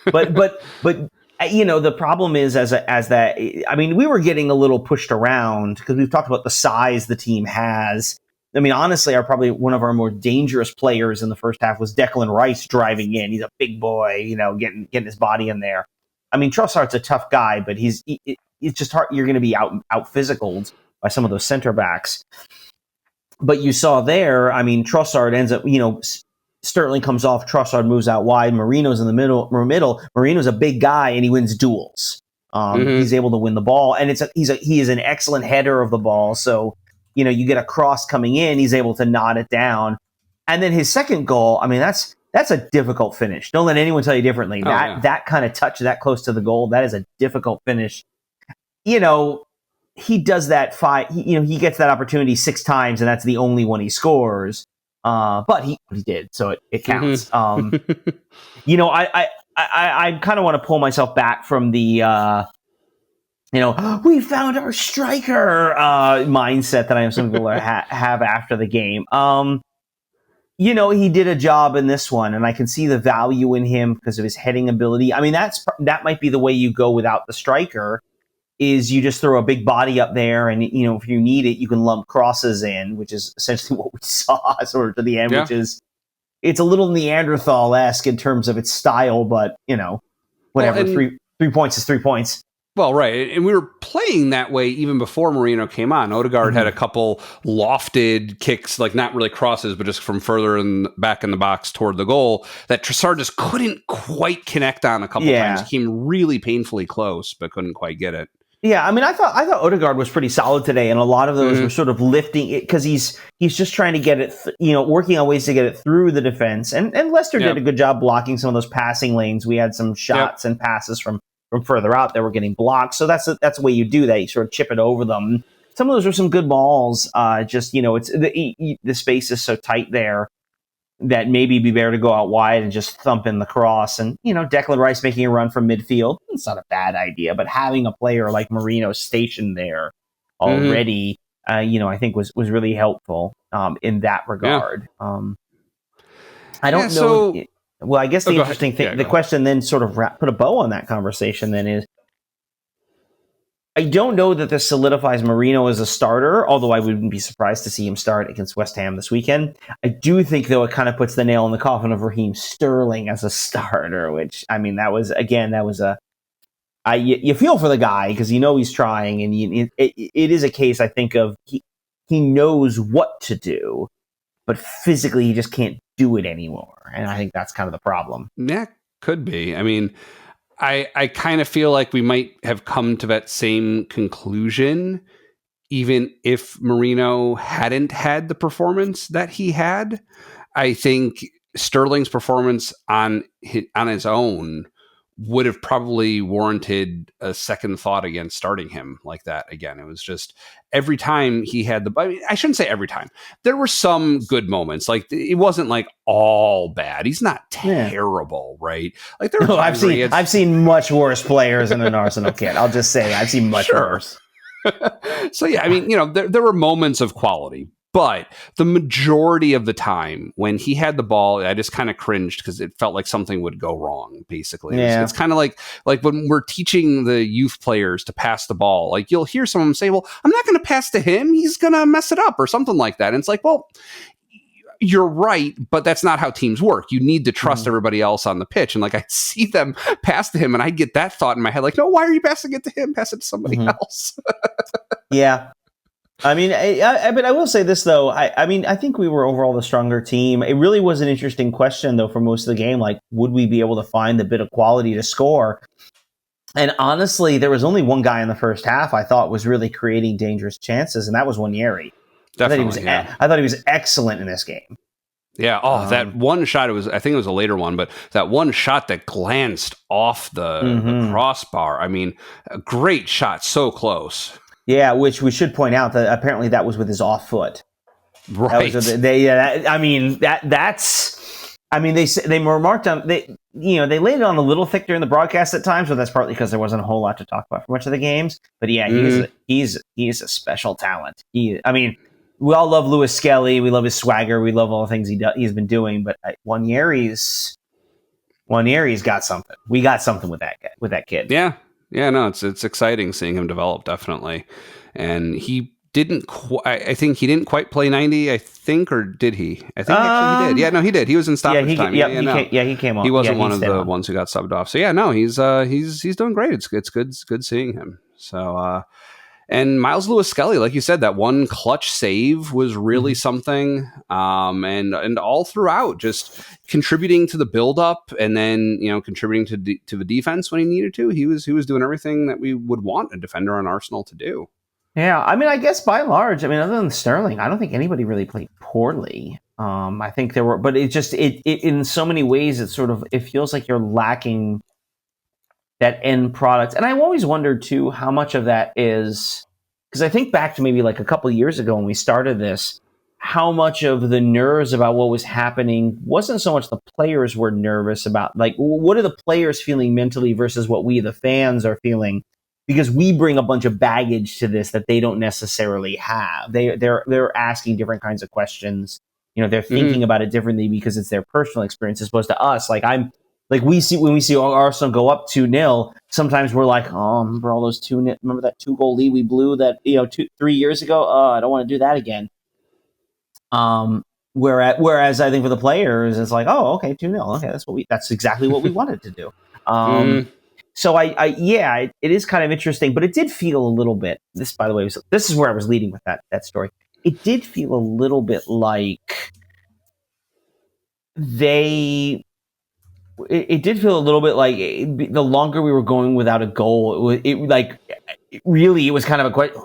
But the problem is as that. I mean, we were getting a little pushed around because we've talked about the size the team has. I mean, honestly, probably one of our more dangerous players in the first half was Declan Rice driving in. He's a big boy, getting his body in there. I mean, Trossard's a tough guy, but it's just hard. You're going to be out physicaled by some of those center backs. But you saw there, I mean, Trossard ends up, Sterling comes off, Trossard moves out wide, Marino's in the middle. Marino's a big guy and he wins duels. He's able to win the ball, and he is an excellent header of the ball. So, you get a cross coming in, he's able to knot it down. And then his second goal, I mean, that's a difficult finish. Don't let anyone tell you differently. That kind of touch that close to the goal, that is a difficult finish. He does that he gets that opportunity 6 times, and that's the only one he scores. But he did, so it counts. I kind of want to pull myself back from the we found our striker mindset that I am some people have after the game. He did a job in this one, and I can see the value in him because of his heading ability. I mean, that might be the way you go without the striker, is you just throw a big body up there, and if you need it, you can lump crosses in, which is essentially what we saw sort of to the end, which is it's a little Neanderthal-esque in terms of its style, but whatever. Well, 3 points is 3 points.
Well, right. And we were playing that way even before Merino came on. Odegaard had a couple lofted kicks, like not really crosses, but just from further back in the box toward the goal that Trossard just couldn't quite connect on a couple times. He came really painfully close, but couldn't quite get it.
Yeah, I mean, I thought Odegaard was pretty solid today, and a lot of those were sort of lifting it because he's just trying to get it, working on ways to get it through the defense. And Leicester did a good job blocking some of those passing lanes. We had some shots and passes from further out that were getting blocked. So that's the way you do that. You sort of chip it over them. Some of those were some good balls. It's the space is so tight there that maybe it'd be better to go out wide and just thump in the cross. And, Declan Rice making a run from midfield, it's not a bad idea. But having a player like Merino stationed there already, I think was really helpful in that regard. I don't know. Well, I guess the interesting thing, the question then sort of put a bow on that conversation then is, I don't know that this solidifies Merino as a starter, although I wouldn't be surprised to see him start against West Ham this weekend. I do think, though, it kind of puts the nail in the coffin of Raheem Sterling as a starter, which, I mean, you feel for the guy because he's trying, and it is a case, I think, of he knows what to do, but physically he just can't do it anymore. And I think that's kind of the problem.
Yeah, could be. I mean, I kind of feel like we might have come to that same conclusion even if Merino hadn't had the performance that he had. I think Sterling's performance on his own would have probably warranted a second thought against starting him like that again. It was just every time he had I shouldn't say every time. There were some good moments. Like it wasn't like all bad. He's not terrible, right? Like there were
I've seen much worse players in an Arsenal kit. I'll just say I've seen much worse.
So yeah, I mean, there were moments of quality. But the majority of the time when he had the ball, I just kind of cringed because it felt like something would go wrong, basically. It's kind of like when we're teaching the youth players to pass the ball, like you'll hear someone say, well, I'm not going to pass to him. He's going to mess it up or something like that. And it's like, well, you're right, but that's not how teams work. You need to trust everybody else on the pitch. And like I see them pass to him and I get that thought in my head, like, no, why are you passing it to him? Pass it to somebody else.
Yeah. I mean, but I will say this, though. I think we were overall the stronger team. It really was an interesting question, though, for most of the game. Like, would we be able to find the bit of quality to score? And honestly, there was only one guy in the first half I thought was really creating dangerous chances, and that was Nwaneri.
Definitely,
I thought he was excellent in this game.
Yeah. Oh, that one shot, I think it was a later one, but that one shot that glanced off the crossbar. I mean, a great shot, so close.
Yeah, which we should point out that apparently that was with his off foot.
Right.
They were marked on, they laid it on a little thick during the broadcast at times, but that's partly because there wasn't a whole lot to talk about for much of the games. But yeah, he's a special talent. We all love Lewis-Skelly. We love his swagger. We love all the things he's been doing. But Nwaneri's got something. We got something with that kid.
Yeah. No, it's exciting seeing him develop, definitely. And he didn't I think he didn't quite play 90, I think, or did he? I think actually he did. Yeah, no, he did. He was in stoppage time.
He came on.
He wasn't one of the ones who got subbed off. So yeah, no, he's doing great. It's good seeing him. So and Miles Lewis-Skelly, like you said, that one clutch save was really something. And all throughout, just contributing to the build-up, and then contributing to the defense when he needed to. He was doing everything that we would want a defender on Arsenal to do.
Yeah, I guess by and large, other than Sterling, I don't think anybody really played poorly. I think there were, but it in so many ways, it feels like you're lacking that end product. And I've always wondered too how much of that is, because I think back to maybe like a couple of years ago when we started this, how much of the nerves about what was happening wasn't so much the players were nervous about, like, what are the players feeling mentally versus what we, the fans, are feeling. Because we bring a bunch of baggage to this that they don't necessarily have. They're asking different kinds of questions. They're thinking about it differently because it's their personal experience as opposed to us. When we see Arsenal go up 2-0, sometimes we're like, oh, remember that 2-goal lead we blew that 3 years ago? Oh, I don't want to do that again. Whereas I think for the players, it's like, oh, okay, 2-0. Okay, that's exactly what we wanted to do. So it is kind of interesting, but it did feel a little bit. This, by the way, this is where I was leading with that story. It did feel a little bit like the longer we were going without a goal, it was kind of a question: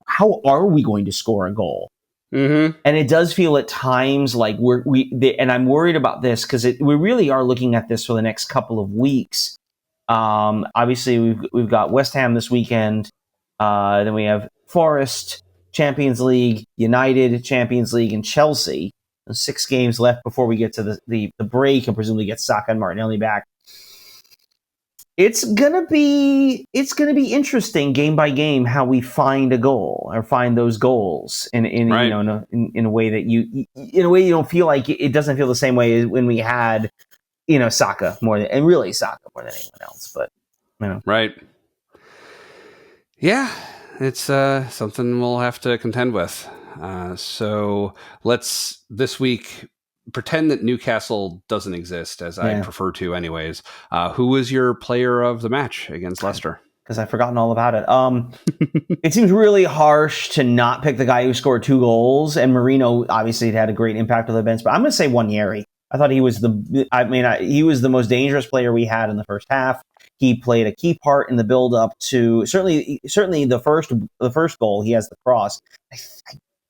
how are we going to score a goal? Mm-hmm. And it does feel at times like and I'm worried about this because we really are looking at this for the next couple of weeks. Obviously we've got West Ham this weekend. Then we have Forest, Champions League, United, Champions League, and Chelsea. There's 6 games left before we get to the break and presumably get Saka and Martinelli back. It's gonna be interesting game by game how we find a goal or find those goals in right. In a way that you don't feel like it doesn't feel the same way as when we had Saka more than anyone else, but
right. Yeah, it's something we'll have to contend with. So let's this week pretend that Newcastle doesn't exist, as I prefer to anyways. Who was your player of the match against Leicester?
Because I've forgotten all about it. It seems really harsh to not pick the guy who scored 2 goals, and Merino obviously had a great impact on the bench, but I'm going to say Nwaneri. I thought he was he was the most dangerous player we had in the first half. He played a key part in the build-up to certainly the first goal. He has the cross. I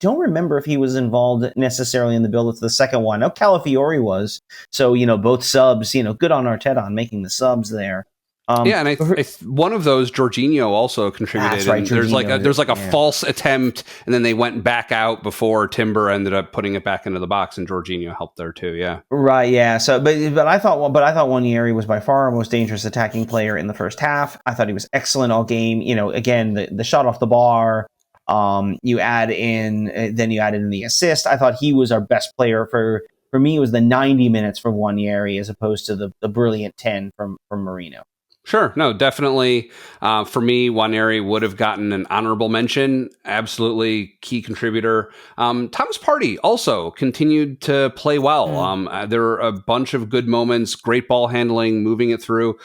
don't remember if he was involved necessarily in the build-up to the second one. No, Calafiori was. So both subs. Good on Arteta on making the subs there.
And one of those, Jorginho, also contributed. That's right, there's like a false attempt, and then they went back out before Timber ended up putting it back into the box, and Jorginho helped there too. Yeah,
right. Yeah. So, but I thought Nwaneri was by far our most dangerous attacking player in the first half. I thought he was excellent all game. Again, the shot off the bar. You add in the assist. I thought he was our best player for me. It was the 90 minutes for Nwaneri as opposed to the brilliant 10 from Merino.
Sure. No, definitely. For me, Nwaneri would have gotten an honorable mention. Absolutely key contributor. Thomas Partey also continued to play well. There were a bunch of good moments, great ball handling, moving it through.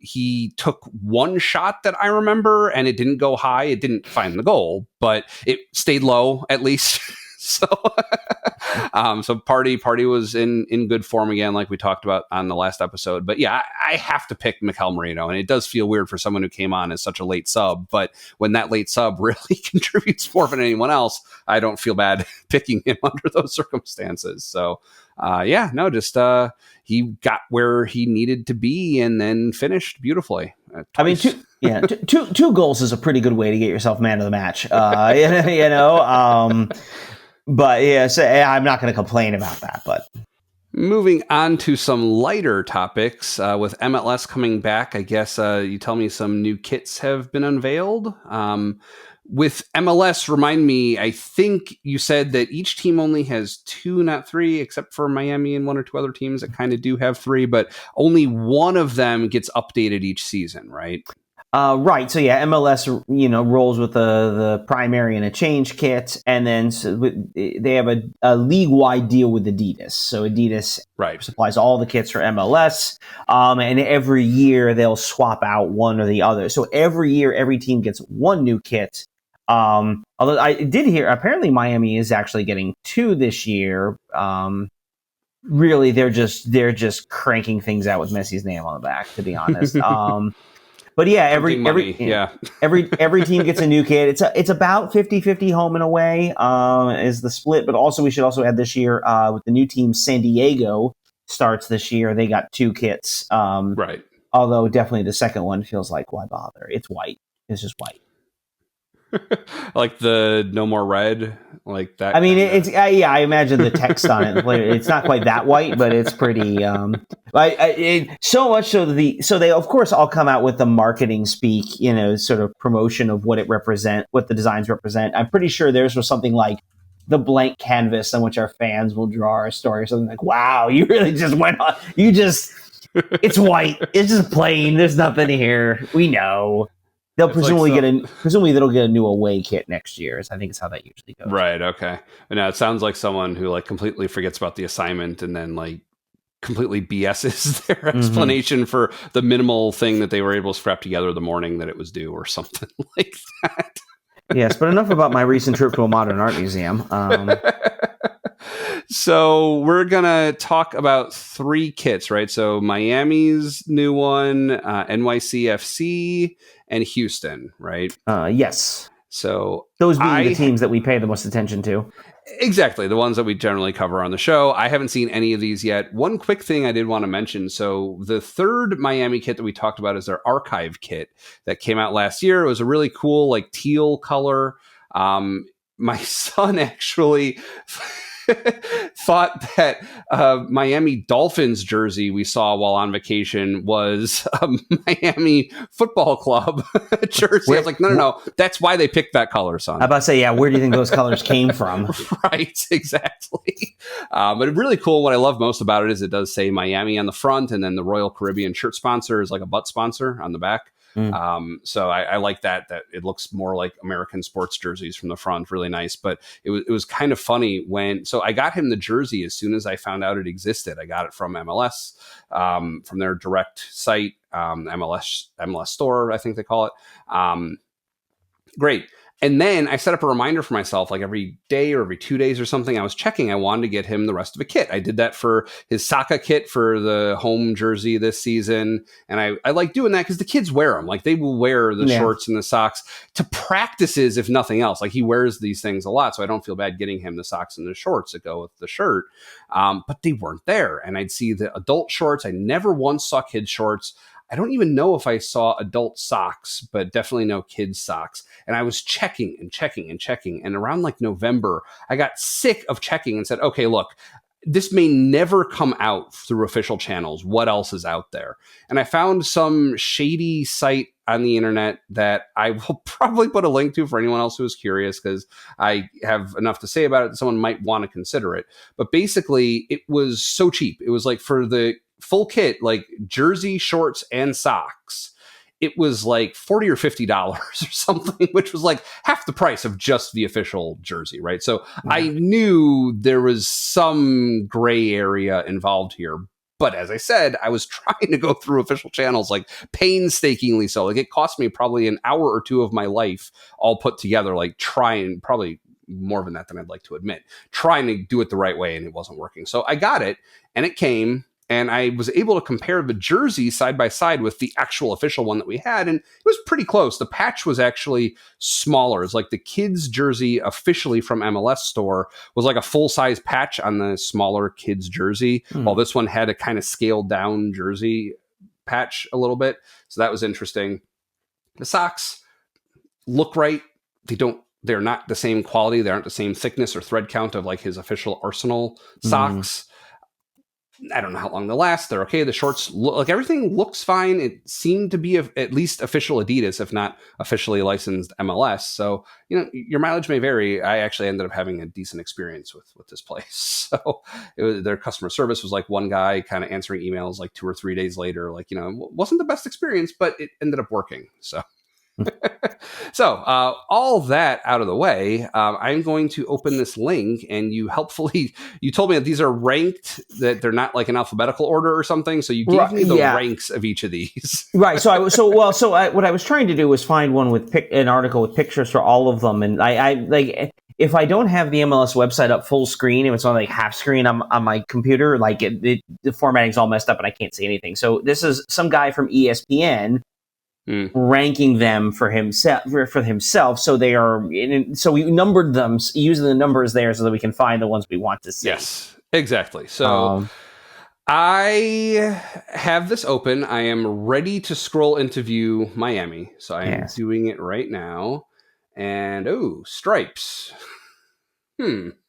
He took one shot that I remember, and it didn't go high. It didn't find the goal, but it stayed low at least. So Partey was in good form again, like we talked about on the last episode. But yeah, I have to pick Mikel Merino, and it does feel weird for someone who came on as such a late sub. But when that late sub really contributes more than anyone else, I don't feel bad picking him under those circumstances. So he got where he needed to be and then finished beautifully.
Two goals is a pretty good way to get yourself man of the match. But yeah, so I'm not going to complain about that. But
moving on to some lighter topics, with MLS coming back, I guess you tell me some new kits have been unveiled. With MLS, remind me, I think you said that each team only has 2, not 3, except for Miami and 1 or 2 other teams that kind of do have 3, but only one of them gets updated each season, right?
Right. So yeah, MLS, rolls with the primary and a change kit, and then they have a league-wide deal with Adidas. So Adidas supplies all the kits for MLS, and every year they'll swap out one or the other. So every year, every team gets one new kit. Although I did hear, apparently Miami is actually getting 2 this year. Really, they're just cranking things out with Messi's name on the back, to be honest. But yeah, every team gets a new kit. It's about 50-50 home and away is the split. But also we should also add this year with the new team San Diego starts this year. They got 2 kits.
Right.
Although definitely the second one feels like, why bother? It's white. It's just white.
Like the No More Red, like that.
I mean, it's I imagine the text on it. It's not quite that white, but it's pretty. So much so they of course all come out with the marketing speak, sort of promotion of what the designs represent. I'm pretty sure theirs was something like the blank canvas on which our fans will draw our story, or something like, "Wow, you really just went on. It's white. It's just plain. There's nothing here. We know." They'll presumably they'll get a new away kit next year. I think it's how that usually goes.
Right. Okay. Now it sounds like someone who completely forgets about the assignment and then completely BS's their explanation for the minimal thing that they were able to scrap together the morning that it was due or something like that.
Yes, but enough about my recent trip to a modern art museum.
So we're going to talk about 3 kits, right? So Miami's new one, NYCFC, and Houston, right?
Yes.
So
those being the teams that we pay the most attention to.
Exactly. The ones that we generally cover on the show. I haven't seen any of these yet. One quick thing I did want to mention. So the third Miami kit that we talked about is their archive kit that came out last year. It was a really cool, teal color. My son actually thought that Miami Dolphins jersey we saw while on vacation was a Miami Football Club jersey. I was like, no. That's why they picked that color, son.
I'm about to say, yeah, where do you think those colors came from?
Right, exactly. But really cool. What I love most about it is it does say Miami on the front, and then the Royal Caribbean shirt sponsor is like a butt sponsor on the back. So I like that it looks more like American sports jerseys from the front. Really nice. But it was kind of funny so I got him the jersey as soon as I found out it existed. I got it from MLS, from their direct site, MLS store, I think they call it. Great. And then I set up a reminder for myself, every day or every 2 days or something. I was checking. I wanted to get him the rest of a kit. I did that for his soccer kit for the home jersey this season. And I like doing that because the kids wear them. They will wear the shorts and the socks to practices, if nothing else. He wears these things a lot, so I don't feel bad getting him the socks and the shorts that go with the shirt. But they weren't there. And I'd see the adult shorts. I never once saw kids shorts. I don't even know if I saw adult socks, but definitely no kids socks. And I was checking and checking and checking. And around November, I got sick of checking and said, okay, look, this may never come out through official channels. What else is out there? And I found some shady site on the internet that I will probably put a link to for anyone else who is curious, because I have enough to say about it that someone might want to consider it. But basically, it was so cheap. It was for the full kit, jersey, shorts, and socks, it was $40 or $50 or something, which was half the price of just the official jersey, right? So I knew there was some gray area involved here. But as I said, I was trying to go through official channels painstakingly so. It cost me probably an hour or 2 of my life all put together, trying, probably more than that than I'd like to admit, trying to do it the right way, and it wasn't working. So I got it, and it came. And I was able to compare the jersey side by side with the actual official one that we had. And it was pretty close. The patch was actually smaller. It's the kids jersey officially from MLS store was a full-size patch on the smaller kids jersey, while this one had a kind of scaled down jersey patch a little bit. So that was interesting. The socks look right. They don't they're not the same quality. They aren't the same thickness or thread count of like his official Arsenal socks. I don't know how long they'll last. They're okay. The shorts look like everything looks fine. It seemed to be at least official Adidas, if not officially licensed MLS. So, your mileage may vary. I actually ended up having a decent experience with this place. So their customer service was like one guy kind of answering emails like 2 or 3 days later, like, wasn't the best experience, but it ended up working. So. So all that out of the way, I'm going to open this link, and you told me that these are ranked, that they're not like in alphabetical order or something. So you gave me the ranks of each of these.
Right. So what I was trying to do was find one with an article with pictures for all of them, and I like, if I don't have the MLS website up full screen, if it's on like half screen on my computer, like the formatting's all messed up and I can't see anything. So this is some guy from ESPN. Ranking them for himself, so they are. So we numbered them using the numbers there, so that we can find the ones we want to see.
Yes, exactly. So I have this open. I am ready to scroll into view Miami. So I am doing it right now. And stripes.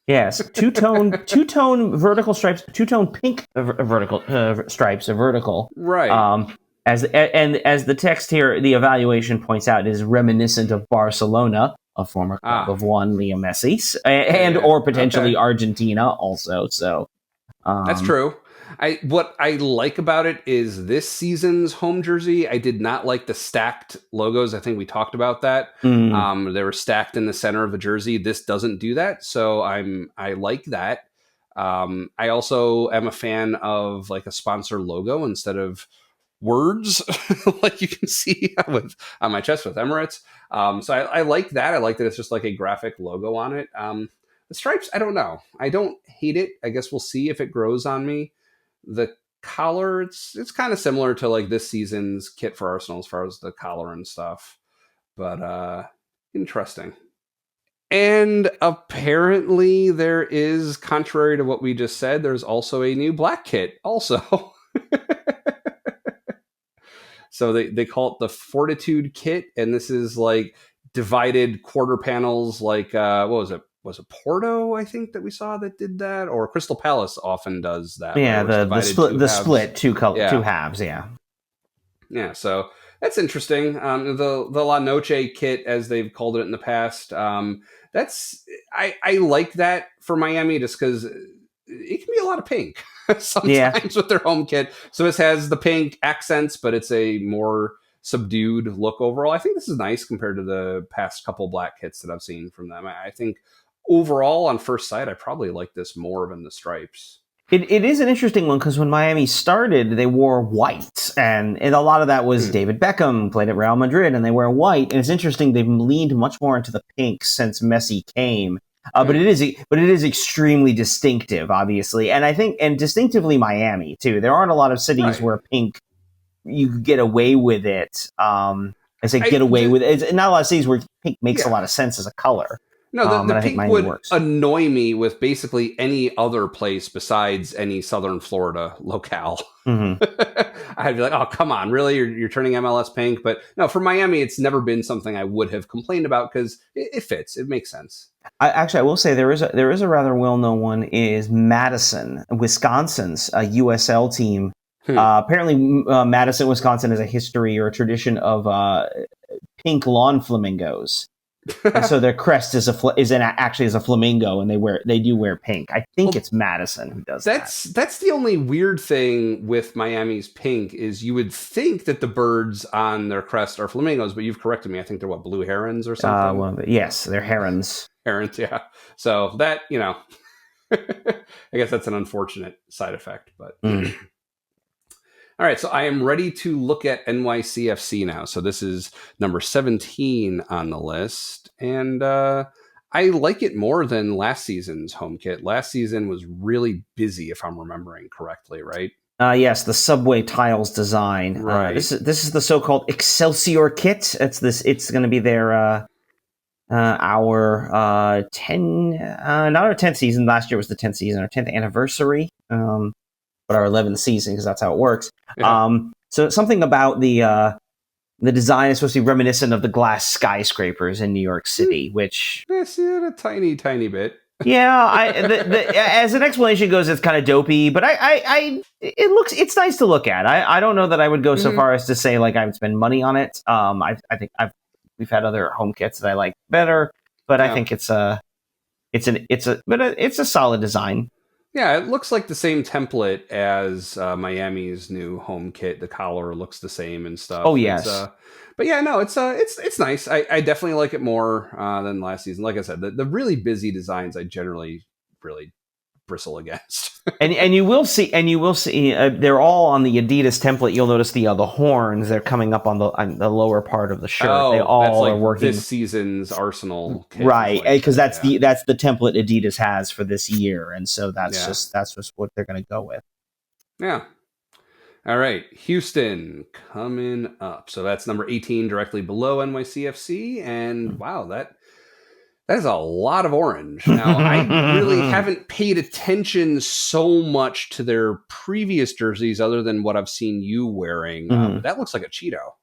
Yes, two-tone vertical stripes, two-tone pink vertical stripes, vertical.
Right.
As the text here, the evaluation points out, is reminiscent of Barcelona, a former club of one Leo Messi, or potentially Argentina also. So
that's true. What I like about it is this season's home jersey. I did not like the stacked logos. I think we talked about that. They were stacked in the center of the jersey. This doesn't do that, so I like that. I also am a fan of like a sponsor logo instead of words, like you can see on my chest with Emirates. So I like that. I like that it's just like a graphic logo on it. The stripes, I don't know. I don't hate it. I guess we'll see if it grows on me. The collar, it's kind of similar to like this season's kit for Arsenal as far as the collar and stuff. But interesting. And apparently there is, contrary to what we just said, there's also a new black kit also. So they call it the Fortitude kit, and this is like divided quarter panels, like what was it? Was it Porto? I think that we saw that did that, or Crystal Palace often does that.
Yeah, the split two halves. Yeah,
yeah. So that's interesting. The La Noche kit, as they've called it in the past, that's I like that for Miami just because it can be a lot of pink. Sometimes with their home kit. So this has the pink accents, but it's a more subdued look overall. I think this is nice compared to the past couple black kits that I've seen from them. I think overall, on first sight, I probably like this more than the stripes.
It is an interesting one because when Miami started, they wore white, and a lot of that was David Beckham played at Real Madrid, and they wear white. And it's interesting, they've leaned much more into the pink since Messi came. But it is extremely distinctive, obviously, and I think distinctively Miami too. There aren't a lot of cities where pink you could get away with it. Not a lot of cities where pink makes a lot of sense as a color.
No, the pink would annoy me with basically any other place besides any Southern Florida locale. I'd be like, oh, come on, really? You're turning MLS pink? But no, for Miami, it's never been something I would have complained about because it fits. It makes sense.
I will say there is a rather well-known one is Madison, Wisconsin's a USL team. Apparently, Madison, Wisconsin has a history or a tradition of pink lawn flamingos. And so their crest is actually a flamingo, and they do wear pink. I think it's Madison who does that.
That's the only weird thing with Miami's pink is you would think that the birds on their crest are flamingos, but you've corrected me. I think they're blue herons or something.
Yes, they're herons.
Herons, yeah. So that I guess that's an unfortunate side effect, but. All right, so I am ready to look at NYCFC now. So this is number 17 on the list, and I like it more than last season's home kit. Last season was really busy, if I'm remembering correctly, right?
Yes, the subway tiles design.
Right.
This is the so-called Excelsior kit. It's going to be their our 10th season. Last year was the 10th season, our 10th anniversary. But our 11th season, because that's how it works. Yeah. So something about the The design is supposed to be reminiscent of the glass skyscrapers in New York City, which
I see it a tiny bit.
yeah, as an explanation goes, it's kind of dopey, but it's nice to look at. I don't know that I would go so far as to say like I would spend money on it. I think we've had other home kits that I like better, but I think it's a solid design.
Yeah, it looks like the same template as Miami's new home kit. The collar looks the same and stuff.
Oh yes,
but yeah, no, it's nice. I definitely like it more than last season. Like I said, the really busy designs I generally really bristle against.
and you will see they're all on the Adidas template. You'll notice the horns, they're coming up on the lower part of the shirt. They all are working
this season's Arsenal kit,
right? Because that's the template Adidas has for this year, and so that's just what they're going to go with.
Yeah. All right, Houston coming up. So that's number 18, directly below NYCFC, and wow, that is a lot of orange. Now, I really haven't paid attention so much to their previous jerseys other than what I've seen you wearing. That looks like a Cheeto.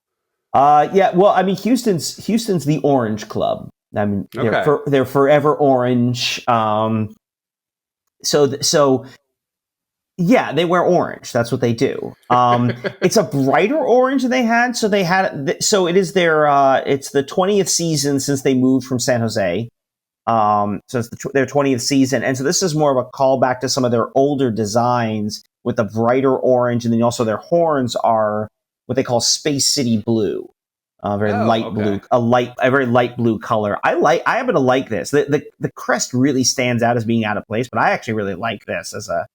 Yeah, well, I mean, Houston's the orange club. I mean, they're forever orange. So yeah, they wear orange. That's what they do. It's a brighter orange than they had. So it is it's the 20th season since they moved from San Jose. So it's their 20th season. And so this is more of a callback to some of their older designs with a brighter orange. And then also their horns are what they call Space City blue. Blue, a very light blue color. I happen to like this. The crest really stands out as being out of place, but I actually really like this as a,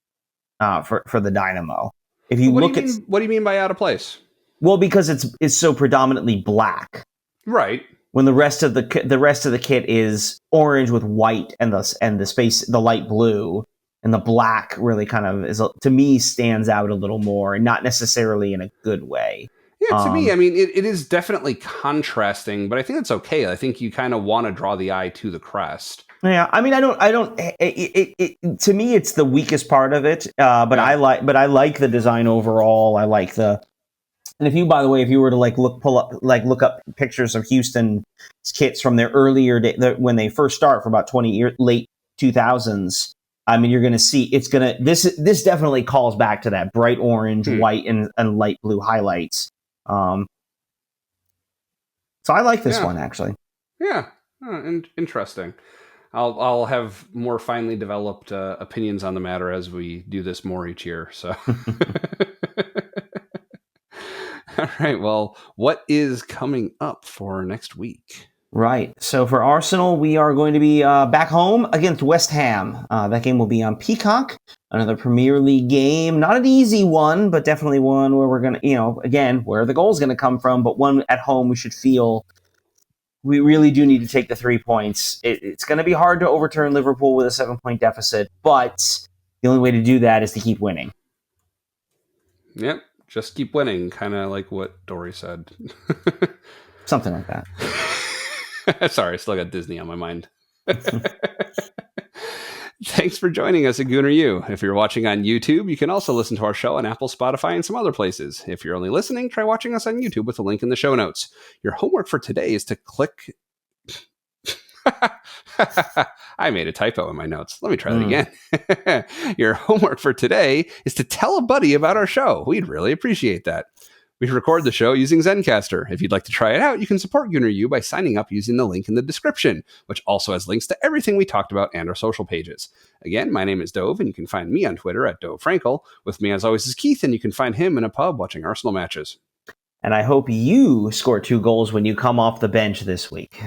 for the Dynamo. If you what
do you mean by out of place?
Well, because it's so predominantly black,
right?
When the rest of the kit is orange with white and the light blue, and the black really kind of to me stands out a little more, and not necessarily in a good way.
Yeah, to me, I mean, it is definitely contrasting, but I think it's okay. I think you kind of want to draw the eye to the crest.
Yeah, I mean, to me, it's the weakest part of it. But I like the design overall. I like and if you were to look up pictures of Houston's kits from their earlier day, when they first start for about 20 years, late 2000s, I mean, you're going to see this definitely calls back to that bright orange, white, and light blue highlights. So I like this one actually.
Yeah, interesting. I'll have more finely developed opinions on the matter as we do this more each year. So, all right. Well, what is coming up for next week?
Right. So for Arsenal, we are going to be back home against West Ham. That game will be on Peacock. Another Premier League game. Not an easy one, but definitely one where we're going to, again, where the goal's going to come from, but one at home we should feel we really do need to take the 3 points. It's going to be hard to overturn Liverpool with a 7-point deficit, but the only way to do that is to keep winning.
Yep. Just keep winning. Kind of like what Dory said.
Something like that.
Sorry, I still got Disney on my mind. Thanks for joining us at Gooner U. If you're watching on YouTube, you can also listen to our show on Apple, Spotify, and some other places. If you're only listening, try watching us on YouTube with a link in the show notes. Your homework for today is to click... I made a typo in my notes. Let me try that again. Your homework for today is to tell a buddy about our show. We'd really appreciate that. We record the show using Zencastr. If you'd like to try it out, you can support Gooner U by signing up using the link in the description, which also has links to everything we talked about and our social pages. Again, my name is Dove, and you can find me on Twitter at Dove Frankel. With me, as always, is Keith, and you can find him in a pub watching Arsenal matches.
And I hope you score 2 goals when you come off the bench this week.